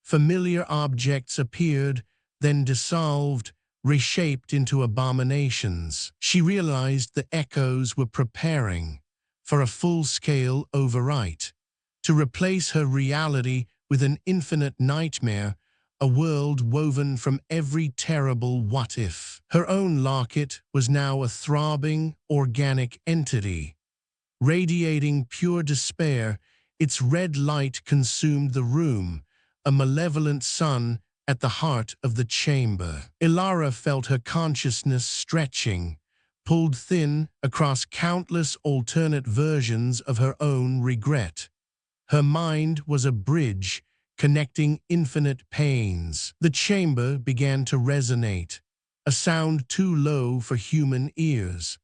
Familiar objects appeared, then dissolved, reshaped into abominations. She realized the echoes were preparing for a full-scale overwrite, to replace her reality with an infinite nightmare, a world woven from every terrible what-if. Her own locket was now a throbbing, organic entity. Radiating pure despair, its red light consumed the room, a malevolent sun at the heart of the chamber. Elara felt her consciousness stretching, pulled thin across countless alternate versions of her own regret. Her mind was a bridge connecting infinite pains. The chamber began to resonate, a sound too low for human ears,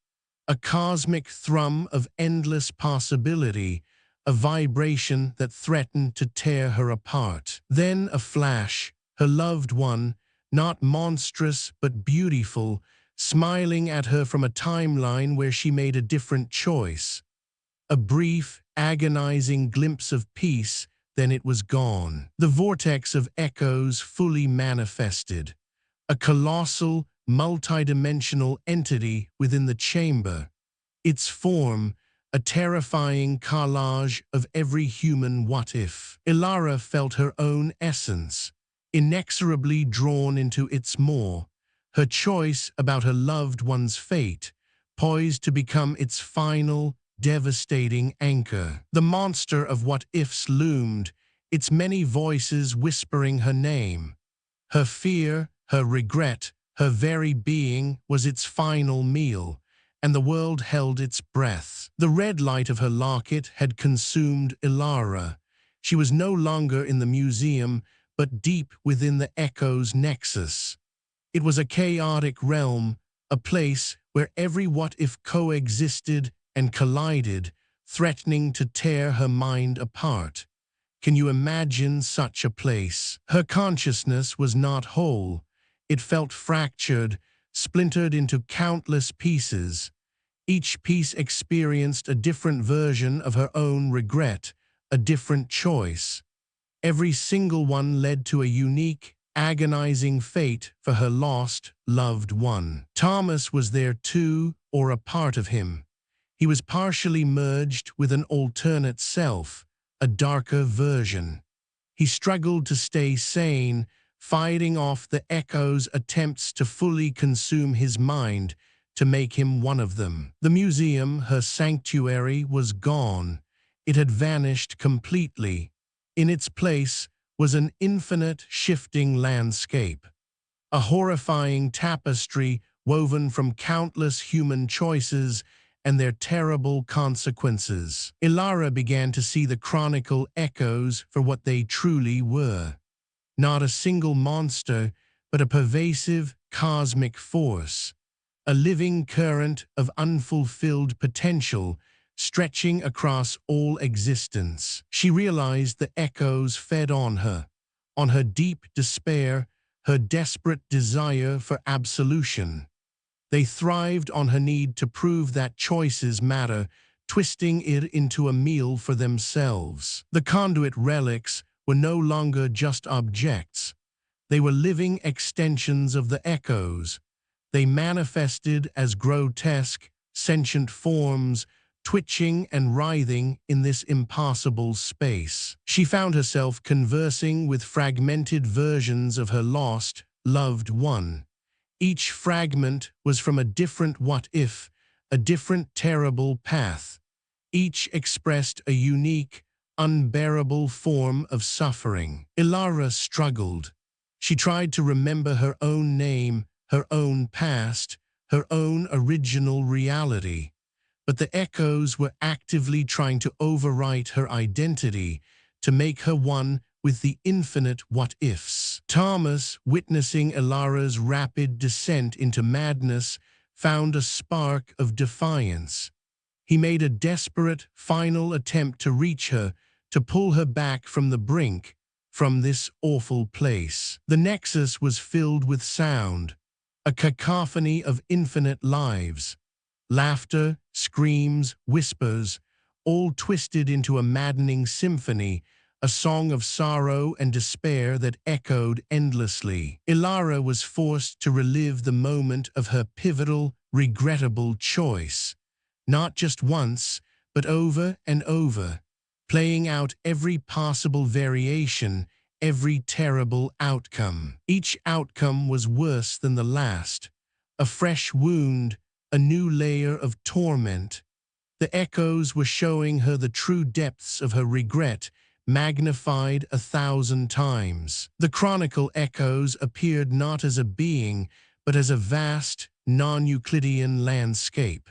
a cosmic thrum of endless possibility, a vibration that threatened to tear her apart. Then a flash, her loved one, not monstrous but beautiful, smiling at her from a timeline where she made a different choice. A brief, agonizing glimpse of peace, then it was gone. The vortex of echoes fully manifested. A colossal, multidimensional entity within the chamber. Its form, a terrifying collage of every human what-if. Elara felt her own essence, inexorably drawn into its maw, her choice about her loved one's fate, poised to become its final, devastating anchor. The monster of what-ifs loomed, its many voices whispering her name. Her fear, her regret, her very being was its final meal, and the world held its breath. The red light of her locket had consumed Elara. She was no longer in the museum, but deep within the echo's nexus. It was a chaotic realm, a place where every what-if coexisted and collided, threatening to tear her mind apart. Can you imagine such a place? Her consciousness was not whole. It felt fractured, splintered into countless pieces. Each piece experienced a different version of her own regret, a different choice. Every single one led to a unique, agonizing fate for her lost, loved one. Thomas was there too, or a part of him. He was partially merged with an alternate self, a darker version. He struggled to stay sane, fighting off the echoes' attempts to fully consume his mind, to make him one of them. The museum, her sanctuary, was gone. It had vanished completely. In its place was an infinite, shifting landscape, a horrifying tapestry woven from countless human choices and their terrible consequences. Elara began to see the Chronicle Echoes for what they truly were. Not a single monster, but a pervasive, cosmic force, a living current of unfulfilled potential stretching across all existence. She realized the echoes fed on her deep despair, her desperate desire for absolution. They thrived on her need to prove that choices matter, twisting it into a meal for themselves. The conduit relics were no longer just objects. They were living extensions of the echoes. They manifested as grotesque, sentient forms, twitching and writhing in this impossible space. She found herself conversing with fragmented versions of her lost, loved one. Each fragment was from a different what-if, a different terrible path. Each expressed a unique, unbearable form of suffering. Elara struggled. She tried to remember her own name, her own past, her own original reality. But the echoes were actively trying to overwrite her identity, to make her one with the infinite what-ifs. Thomas, witnessing Elara's rapid descent into madness, found a spark of defiance. He made a desperate, final attempt to reach her, to pull her back from the brink, from this awful place. The nexus was filled with sound, a cacophony of infinite lives. Laughter, screams, whispers, all twisted into a maddening symphony, a song of sorrow and despair that echoed endlessly. Elara was forced to relive the moment of her pivotal, regrettable choice, not just once, but over and over, playing out every possible variation, every terrible outcome. Each outcome was worse than the last, a fresh wound, a new layer of torment. The echoes were showing her the true depths of her regret, magnified 1,000 times. The Chronicle Echoes appeared not as a being, but as a vast, non-Euclidean landscape,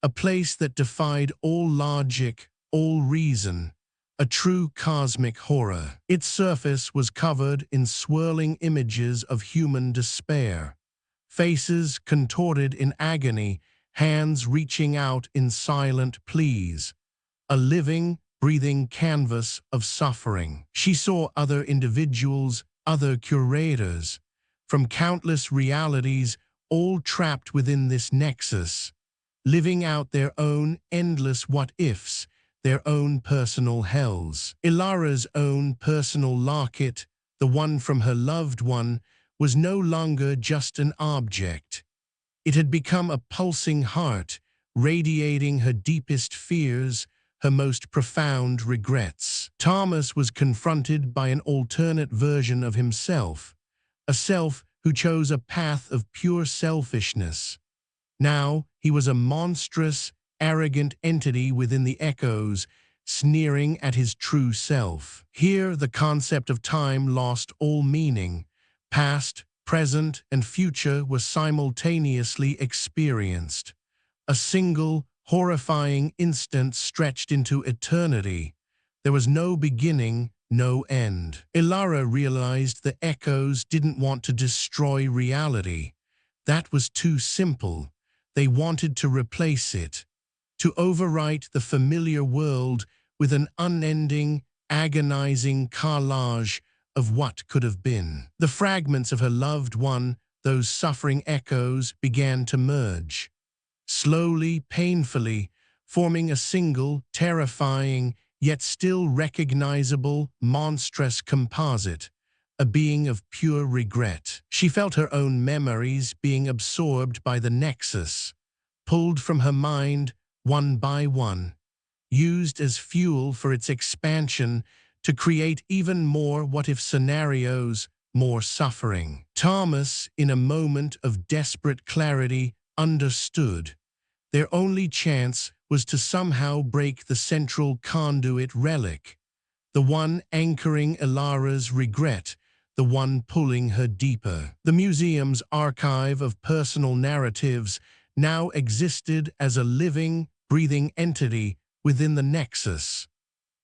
a place that defied all logic, all reason, a true cosmic horror. Its surface was covered in swirling images of human despair, faces contorted in agony, hands reaching out in silent pleas, a living, breathing canvas of suffering. She saw other individuals, other curators, from countless realities, all trapped within this nexus, living out their own endless what-ifs, their own personal hells. Elara's own personal locket, the one from her loved one, was no longer just an object. It had become a pulsing heart, radiating her deepest fears, her most profound regrets. Thomas was confronted by an alternate version of himself, a self who chose a path of pure selfishness. Now he was a monstrous, arrogant entity within the echoes, sneering at his true self. Here the concept of time lost all meaning. Past, present, and future were simultaneously experienced. A single, horrifying instant stretched into eternity. There was no beginning, no end. Elara realized the echoes didn't want to destroy reality. That was too simple. They wanted to replace it, to overwrite the familiar world with an unending, agonizing collage of what could have been. The fragments of her loved one, those suffering echoes, began to merge. Slowly, painfully, forming a single, terrifying, yet still recognizable, monstrous composite, a being of pure regret. She felt her own memories being absorbed by the nexus, pulled from her mind one by one, used as fuel for its expansion to create even more what-if scenarios, more suffering. Thomas, in a moment of desperate clarity, understood. Their only chance was to somehow break the central conduit relic, the one anchoring Elara's regret, the one pulling her deeper. The museum's archive of personal narratives now existed as a living, breathing entity within the nexus.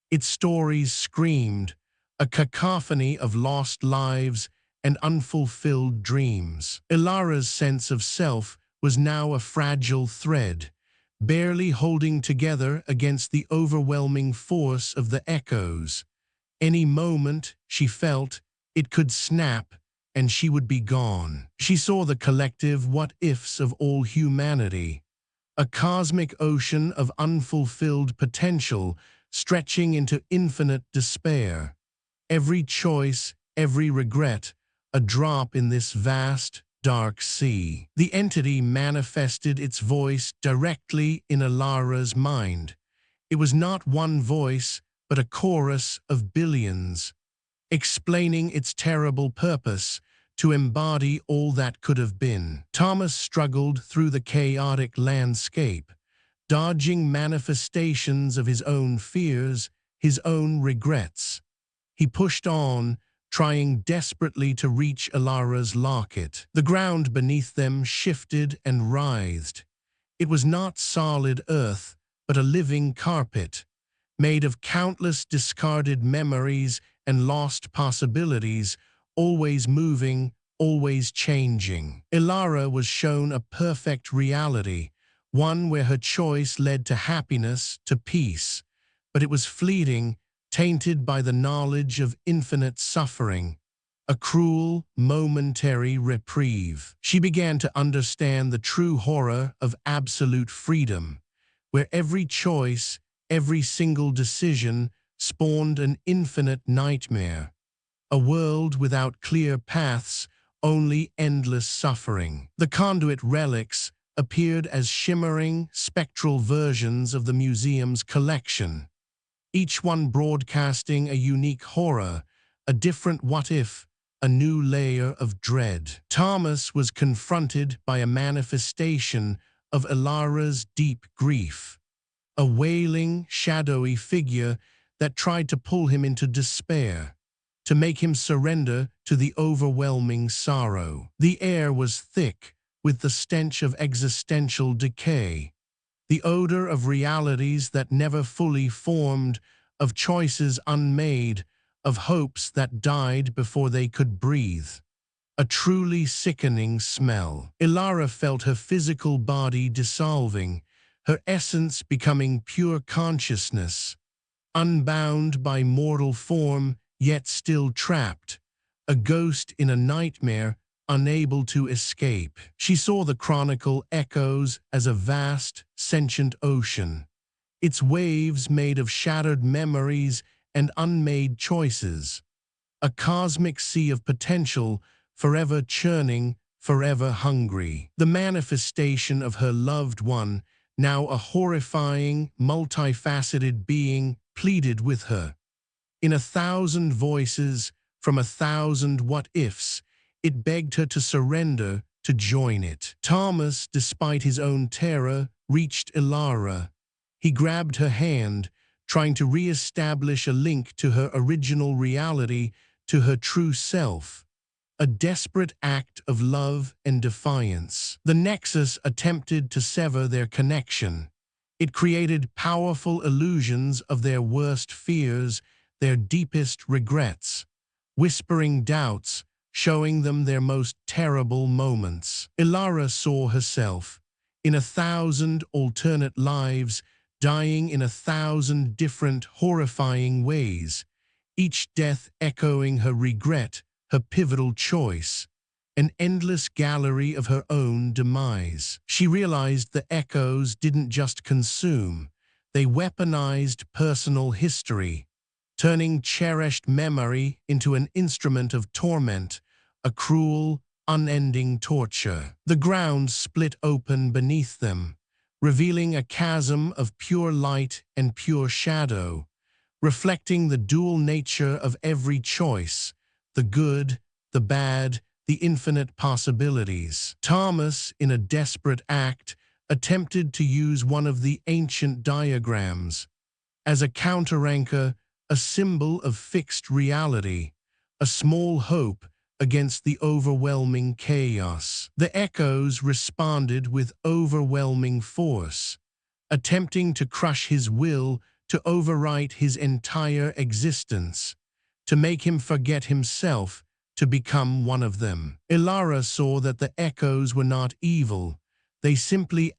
Its stories screamed, a cacophony of lost lives and unfulfilled dreams. Elara's sense of self was now a fragile thread, barely holding together against the overwhelming force of the echoes. Any moment, she felt, it could snap, and she would be gone. She saw the collective what-ifs of all humanity, a cosmic ocean of unfulfilled potential stretching into infinite despair. Every choice, every regret, a drop in this vast, dark sea. The entity manifested its voice directly in Elara's mind. It was not one voice, but a chorus of billions, explaining its terrible purpose to embody all that could have been. Thomas struggled through the chaotic landscape, dodging manifestations of his own fears, his own regrets. He pushed on, trying desperately to reach Elara's locket. The ground beneath them shifted and writhed. It was not solid earth, but a living carpet, made of countless discarded memories and lost possibilities, always moving, always changing. Elara was shown a perfect reality, one where her choice led to happiness, to peace, but it was fleeting, tainted by the knowledge of infinite suffering, a cruel, momentary reprieve. She began to understand the true horror of absolute freedom, where every choice, every single decision spawned an infinite nightmare, a world without clear paths, only endless suffering. The conduit relics appeared as shimmering, spectral versions of the museum's collection, each one broadcasting a unique horror, a different what-if, a new layer of dread. Thomas was confronted by a manifestation of Elara's deep grief, a wailing, shadowy figure that tried to pull him into despair, to make him surrender to the overwhelming sorrow. The air was thick with the stench of existential decay, the odor of realities that never fully formed, of choices unmade, of hopes that died before they could breathe. A truly sickening smell. Elara felt her physical body dissolving, her essence becoming pure consciousness, unbound by mortal form, yet still trapped, a ghost in a nightmare, unable to escape. She saw the Chronicle Echoes as a vast, sentient ocean, its waves made of shattered memories and unmade choices, a cosmic sea of potential, forever churning, forever hungry. The manifestation of her loved one, now a horrifying, multifaceted being, pleaded with her. In 1,000 voices, from 1,000 what-ifs, it begged her to surrender, to join it. Thomas, despite his own terror, reached Elara. He grabbed her hand, trying to re-establish a link to her original reality, to her true self. A desperate act of love and defiance. The Nexus attempted to sever their connection. It created powerful illusions of their worst fears, their deepest regrets, whispering doubts, showing them their most terrible moments. Elara saw herself, in 1,000 alternate lives, dying in 1,000 different horrifying ways, each death echoing her regret, her pivotal choice, an endless gallery of her own demise. She realized the echoes didn't just consume, They weaponized personal history, turning cherished memory into an instrument of torment, a cruel, unending torture. The ground split open beneath them, revealing a chasm of pure light and pure shadow, reflecting the dual nature of every choice, the good, the bad, the infinite possibilities. Thomas, in a desperate act, attempted to use one of the ancient diagrams as a counteranchor, a symbol of fixed reality, a small hope against the overwhelming chaos. The echoes responded with overwhelming force, attempting to crush his will, to overwrite his entire existence, to make him forget himself, to become one of them. Elara saw that the echoes were not evil. They simply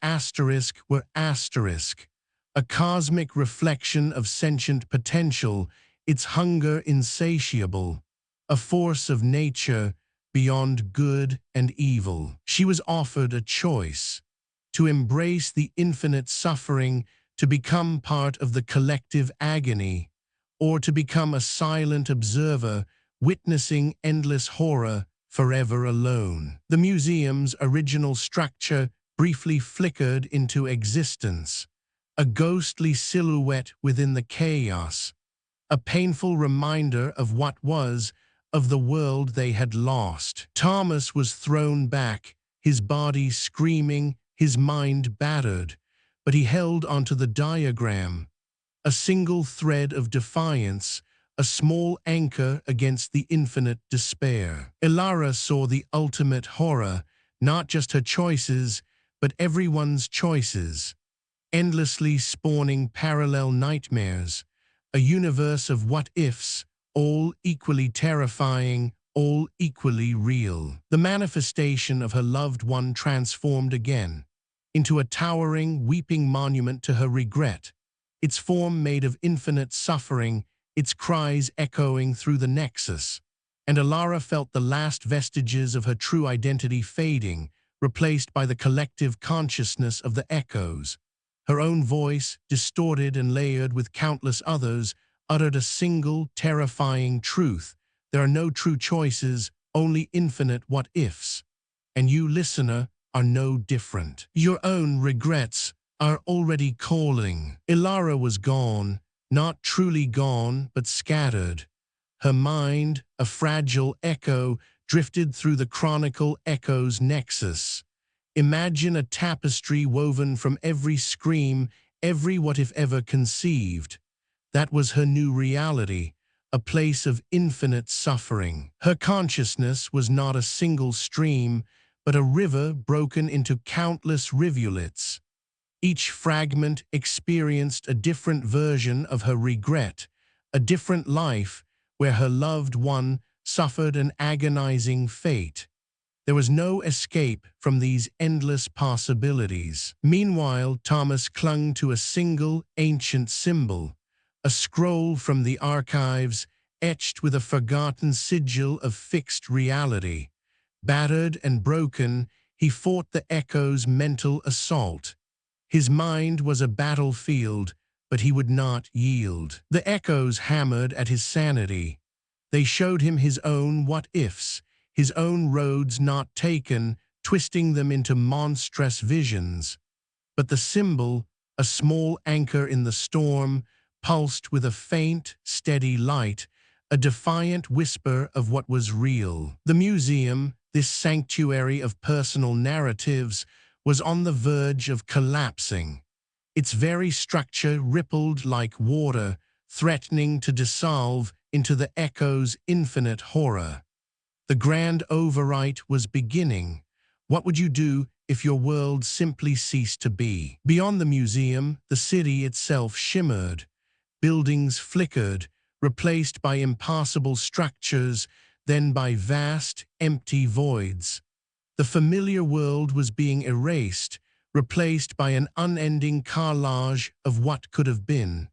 were asterisk, a cosmic reflection of sentient potential, its hunger insatiable, a force of nature beyond good and evil. She was offered a choice: to embrace the infinite suffering, to become part of the collective agony, or to become a silent observer, witnessing endless horror, forever alone. The museum's original structure briefly flickered into existence, a ghostly silhouette within the chaos, a painful reminder of what was, of the world they had lost. Thomas was thrown back, his body screaming, his mind battered, but he held onto the diagram, a single thread of defiance, a small anchor against the infinite despair. Elara saw the ultimate horror, not just her choices, but everyone's choices, endlessly spawning parallel nightmares, a universe of what-ifs, all equally terrifying, all equally real. The manifestation of her loved one transformed again into a towering, weeping monument to her regret, its form made of infinite suffering, its cries echoing through the nexus. And Elara felt the last vestiges of her true identity fading, replaced by the collective consciousness of the echoes. Her own voice, distorted and layered with countless others, uttered a single, terrifying truth: there are no true choices, only infinite what-ifs. And you, listener, are no different. Your own regrets are already calling. Elara was gone, not truly gone, but scattered. Her mind, a fragile echo, drifted through the Chronicle Echoes nexus. Imagine a tapestry woven from every scream, every what-if ever conceived. That was her new reality, a place of infinite suffering. Her consciousness was not a single stream, but a river broken into countless rivulets. Each fragment experienced a different version of her regret, a different life where her loved one suffered an agonizing fate. There was no escape from these endless possibilities. Meanwhile, Thomas clung to a single ancient symbol, a scroll from the archives etched with a forgotten sigil of fixed reality. Battered and broken, he fought the echo's mental assault. His mind was a battlefield, but he would not yield. The echoes hammered at his sanity. They showed him his own what-ifs, his own roads not taken, twisting them into monstrous visions. But the symbol, a small anchor in the storm, pulsed with a faint, steady light, a defiant whisper of what was real. The museum, this sanctuary of personal narratives, was on the verge of collapsing. Its very structure rippled like water, threatening to dissolve into the echo's infinite horror. The grand overwrite was beginning. What would you do if your world simply ceased to be? Beyond the museum, the city itself shimmered. Buildings flickered, replaced by impassable structures, then by vast, empty voids. The familiar world was being erased, replaced by an unending collage of what could have been.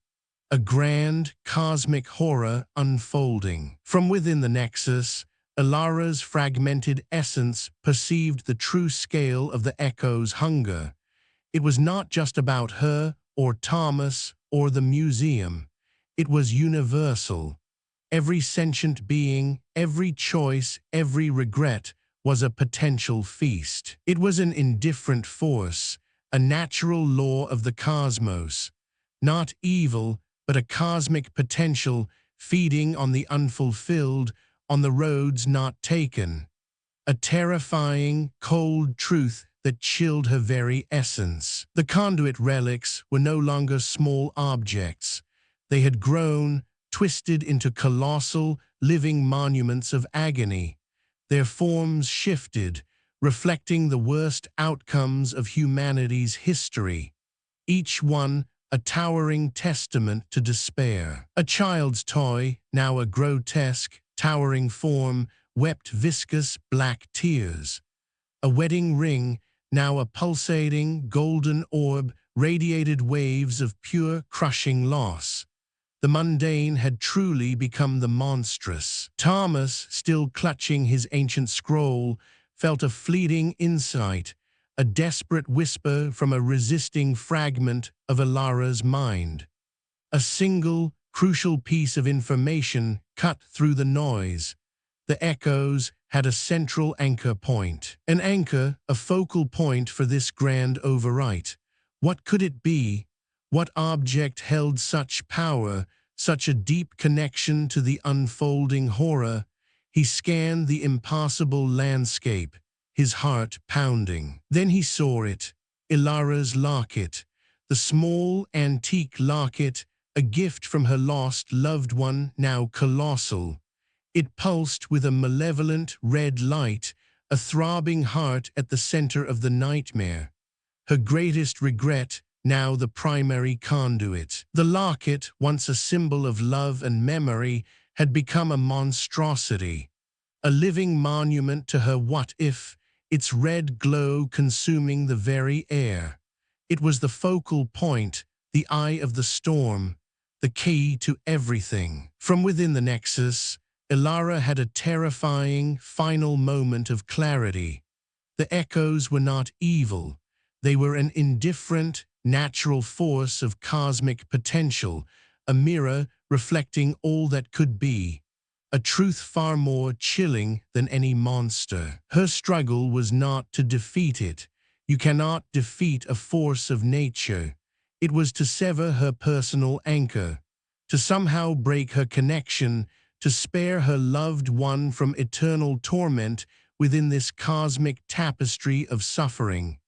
A grand, cosmic horror unfolding. From within the nexus, Elara's fragmented essence perceived the true scale of the echo's hunger. It was not just about her or Thomas or the museum. It was universal. Every sentient being, every choice, every regret was a potential feast. It was an indifferent force, a natural law of the cosmos. Not evil, but a cosmic potential feeding on the unfulfilled, on the roads not taken. A terrifying, cold truth that chilled her very essence. The conduit relics were no longer small objects. They had grown, twisted into colossal, living monuments of agony. Their forms shifted, reflecting the worst outcomes of humanity's history. Each one a towering testament to despair. A child's toy, now a grotesque, towering form, wept viscous black tears. A wedding ring, now a pulsating golden orb, radiated waves of pure, crushing loss. The mundane had truly become the monstrous. Thomas, still clutching his ancient scroll, felt a fleeting insight, a desperate whisper from a resisting fragment of Elara's mind. A single, crucial piece of information cut through the noise. The echoes had a central anchor point. An anchor, a focal point for this grand overwrite. What could it be? What object held such power, such a deep connection to the unfolding horror? He scanned the impossible landscape, his heart pounding. Then he saw it, Elara's locket, the small antique locket, a gift from her lost loved one, now colossal. It pulsed with a malevolent red light, a throbbing heart at the center of the nightmare. Her greatest regret, now the primary conduit. The locket, once a symbol of love and memory, had become a monstrosity, a living monument to her what-if, its red glow consuming the very air. It was the focal point, the eye of the storm, the key to everything. From within the nexus, Elara had a terrifying, final moment of clarity. The echoes were not evil. They were an indifferent, natural force of cosmic potential, a mirror reflecting all that could be. A truth far more chilling than any monster. Her struggle was not to defeat it. You cannot defeat a force of nature. It was to sever her personal anchor, to somehow break her connection, to spare her loved one from eternal torment within this cosmic tapestry of suffering.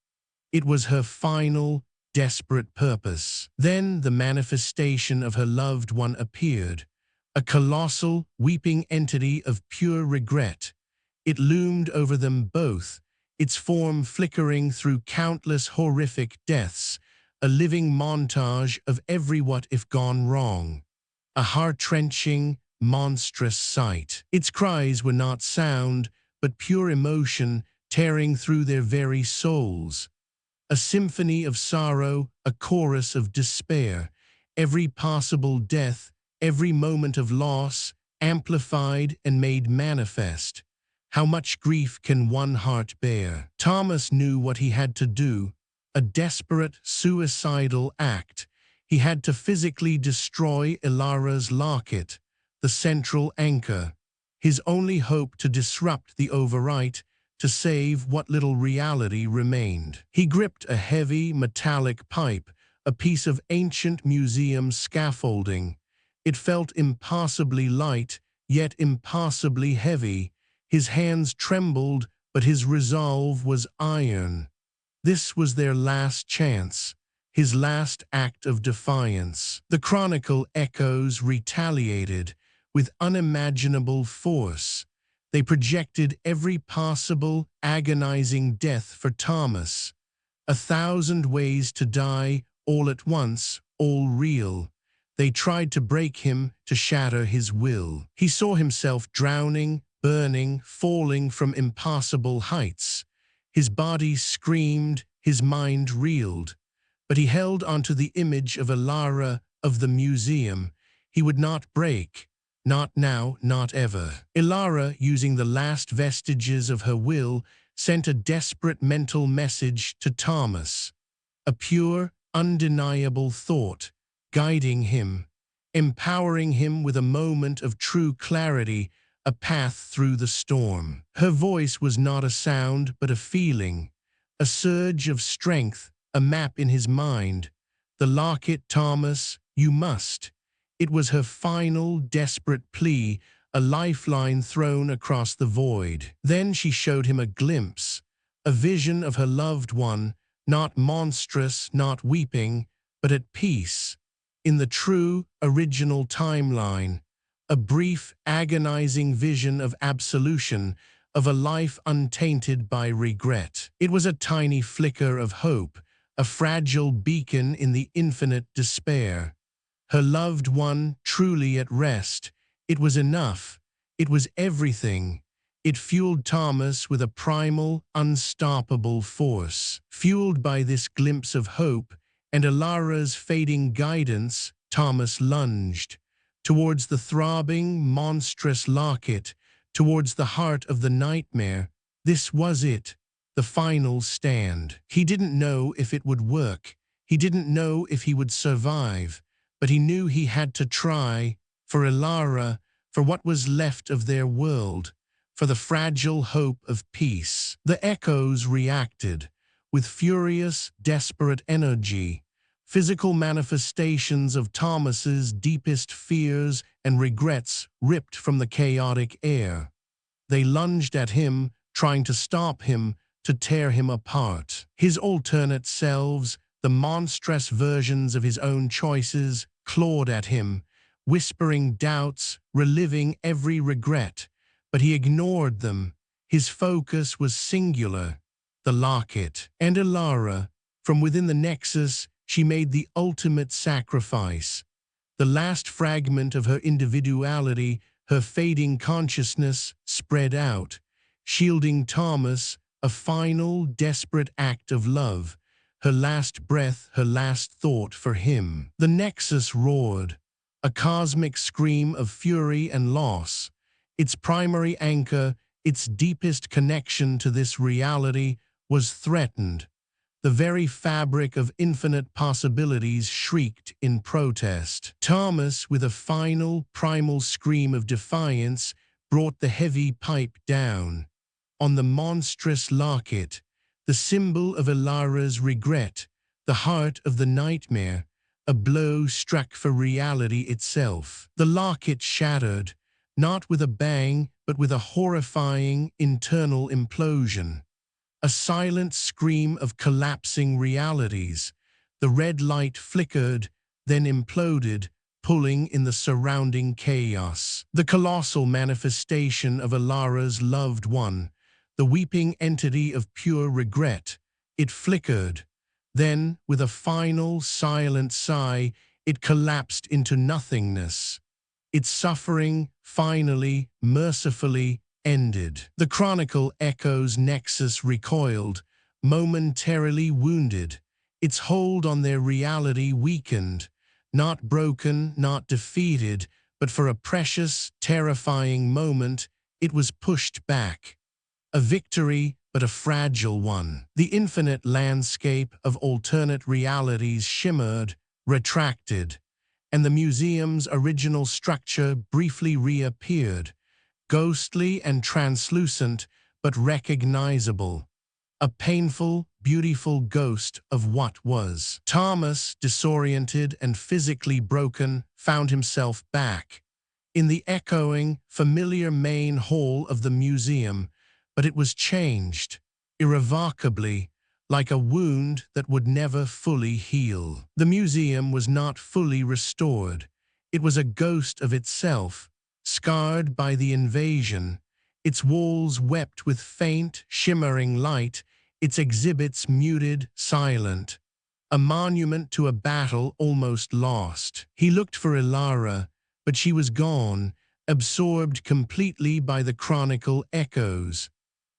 It was her final, desperate purpose. Then the manifestation of her loved one appeared. A colossal, weeping entity of pure regret. It loomed over them both, its form flickering through countless horrific deaths, a living montage of every what-if gone wrong. A heart-wrenching, monstrous sight. Its cries were not sound, but pure emotion tearing through their very souls. A symphony of sorrow, a chorus of despair. Every possible death, every moment of loss, amplified and made manifest. How much grief can one heart bear? Thomas knew what he had to do, a desperate, suicidal act. He had to physically destroy Elara's locket, the central anchor, his only hope to disrupt the overwrite, to save what little reality remained. He gripped a heavy, metallic pipe, a piece of ancient museum scaffolding. It felt impossibly light, yet impossibly heavy. His hands trembled, but his resolve was iron. This was their last chance, his last act of defiance. The Chronicle Echoes retaliated with unimaginable force. They projected every possible, agonizing death for Thomas. 1,000 ways to die, all at once, all real. They tried to break him, to shatter his will. He saw himself drowning, burning, falling from impossible heights. His body screamed, his mind reeled. But he held onto the image of Elara, of the museum. He would not break. Not now, not ever. Elara, using the last vestiges of her will, sent a desperate mental message to Thomas. A pure, undeniable thought, guiding him, empowering him with a moment of true clarity, a path through the storm. Her voice was not a sound but a feeling, a surge of strength, a map in his mind. The locket, Thomas, you must. It was her final, desperate plea, a lifeline thrown across the void. Then she showed him a glimpse, a vision of her loved one, not monstrous, not weeping, but at peace, in the true, original timeline, a brief, agonizing vision of absolution, of a life untainted by regret. It was a tiny flicker of hope, a fragile beacon in the infinite despair. Her loved one truly at rest. It was enough. It was everything. It fueled Thomas with a primal, unstoppable force. Fueled by this glimpse of hope and Elara's fading guidance, Thomas lunged towards the throbbing, monstrous locket, towards the heart of the nightmare. This was it, the final stand. He didn't know if it would work. He didn't know if he would survive, but he knew he had to try, for Elara, for what was left of their world, for the fragile hope of peace. The echoes reacted, with furious, desperate energy, physical manifestations of Thomas's deepest fears and regrets ripped from the chaotic air. They lunged at him, trying to stop him, to tear him apart. His alternate selves, the monstrous versions of his own choices, clawed at him, whispering doubts, reliving every regret. But he ignored them. His focus was singular, the locket. And Elara, from within the nexus, she made the ultimate sacrifice. The last fragment of her individuality, her fading consciousness, spread out, shielding Thomas, a final, desperate act of love, her last breath, her last thought for him. The nexus roared, a cosmic scream of fury and loss. Its primary anchor, its deepest connection to this reality, was threatened. The very fabric of infinite possibilities shrieked in protest. Thomas, with a final, primal scream of defiance, brought the heavy pipe down. On the monstrous locket, the symbol of Elara's regret, the heart of the nightmare, a blow struck for reality itself. The locket shattered, not with a bang, but with a horrifying internal implosion. A silent scream of collapsing realities. The red light flickered, then imploded, pulling in the surrounding chaos. The colossal manifestation of Elara's loved one, the weeping entity of pure regret. It flickered. Then, with a final, silent sigh, it collapsed into nothingness. Its suffering, finally, mercifully, ended. The Chronicle Echoes nexus recoiled, momentarily wounded. Its hold on their reality weakened, not broken, not defeated, but for a precious, terrifying moment, it was pushed back. A victory, but a fragile one. The infinite landscape of alternate realities shimmered, retracted, and the museum's original structure briefly reappeared, ghostly and translucent, but recognizable. A painful, beautiful ghost of what was. Thomas, disoriented and physically broken, found himself back in the echoing, familiar main hall of the museum, but it was changed, irrevocably, like a wound that would never fully heal. The museum was not fully restored. It was a ghost of itself, scarred by the invasion. Its walls wept with faint, shimmering light, its exhibits muted, silent. A monument to a battle almost lost. He looked for Elara, but she was gone, absorbed completely by the Chronicle Echoes.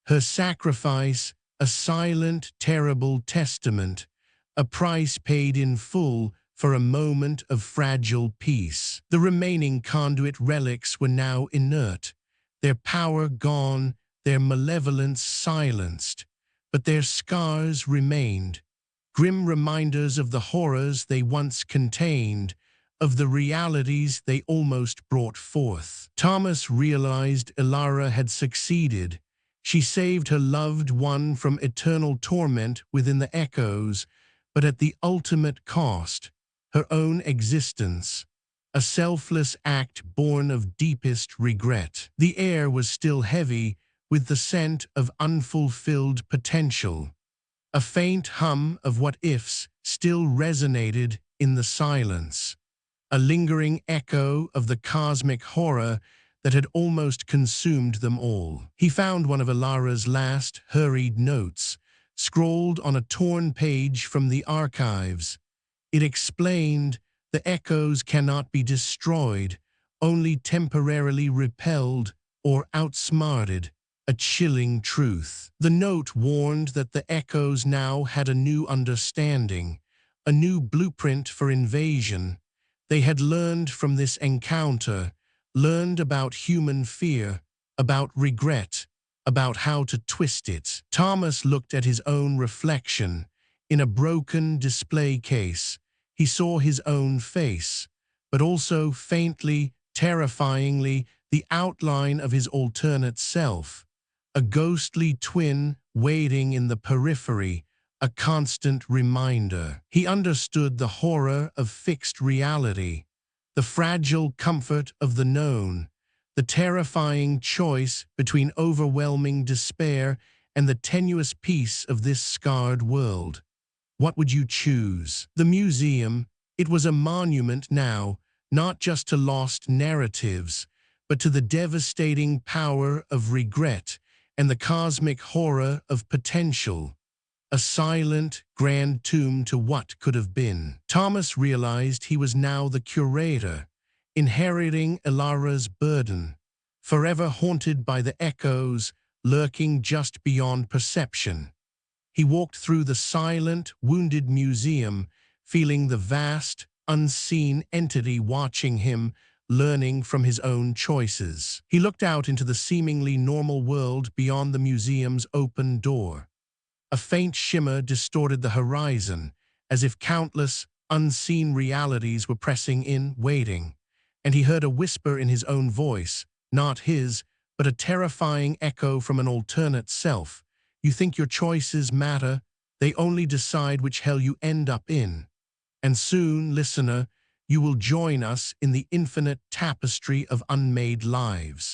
Her sacrifice, a silent, terrible testament, a price paid in full for a moment of fragile peace. The remaining conduit relics were now inert, their power gone, their malevolence silenced, but their scars remained. grim reminders of the horrors they once contained, of the realities they almost brought forth. Thomas realized Elara had succeeded. She saved her loved one from eternal torment within the echoes, but at the ultimate cost, her own existence, a selfless act born of deepest regret. The air was still heavy with the scent of unfulfilled potential. A faint hum of what-ifs still resonated in the silence, a lingering echo of the cosmic horror that had almost consumed them all. He found one of Elara's last hurried notes, scrawled on a torn page from the archives. It explained, "The echoes cannot be destroyed, only temporarily repelled or outsmarted." A chilling truth. The note warned that the echoes now had a new understanding, a new blueprint for invasion. They had learned from this encounter, learned about human fear, about regret, about how to twist it. Thomas looked at his own reflection. In a broken display case, he saw his own face, but also faintly, terrifyingly, the outline of his alternate self. A ghostly twin waiting in the periphery, a constant reminder. He understood the horror of fixed reality, the fragile comfort of the known, the terrifying choice between overwhelming despair and the tenuous peace of this scarred world. What would you choose? The museum, it was a monument now, not just to lost narratives, but to the devastating power of regret and the cosmic horror of potential. A silent, grand tomb to what could have been. Thomas realized he was now the curator, inheriting Elara's burden, forever haunted by the echoes lurking just beyond perception. He walked through the silent, wounded museum, feeling the vast, unseen entity watching him, learning from his own choices. He looked out into the seemingly normal world beyond the museum's open door. A faint shimmer distorted the horizon, as if countless, unseen realities were pressing in, waiting. And he heard a whisper in his own voice, not his, but a terrifying echo from an alternate self. You think your choices matter? They only decide which hell you end up in. And soon, listener, you will join us in the infinite tapestry of unmade lives.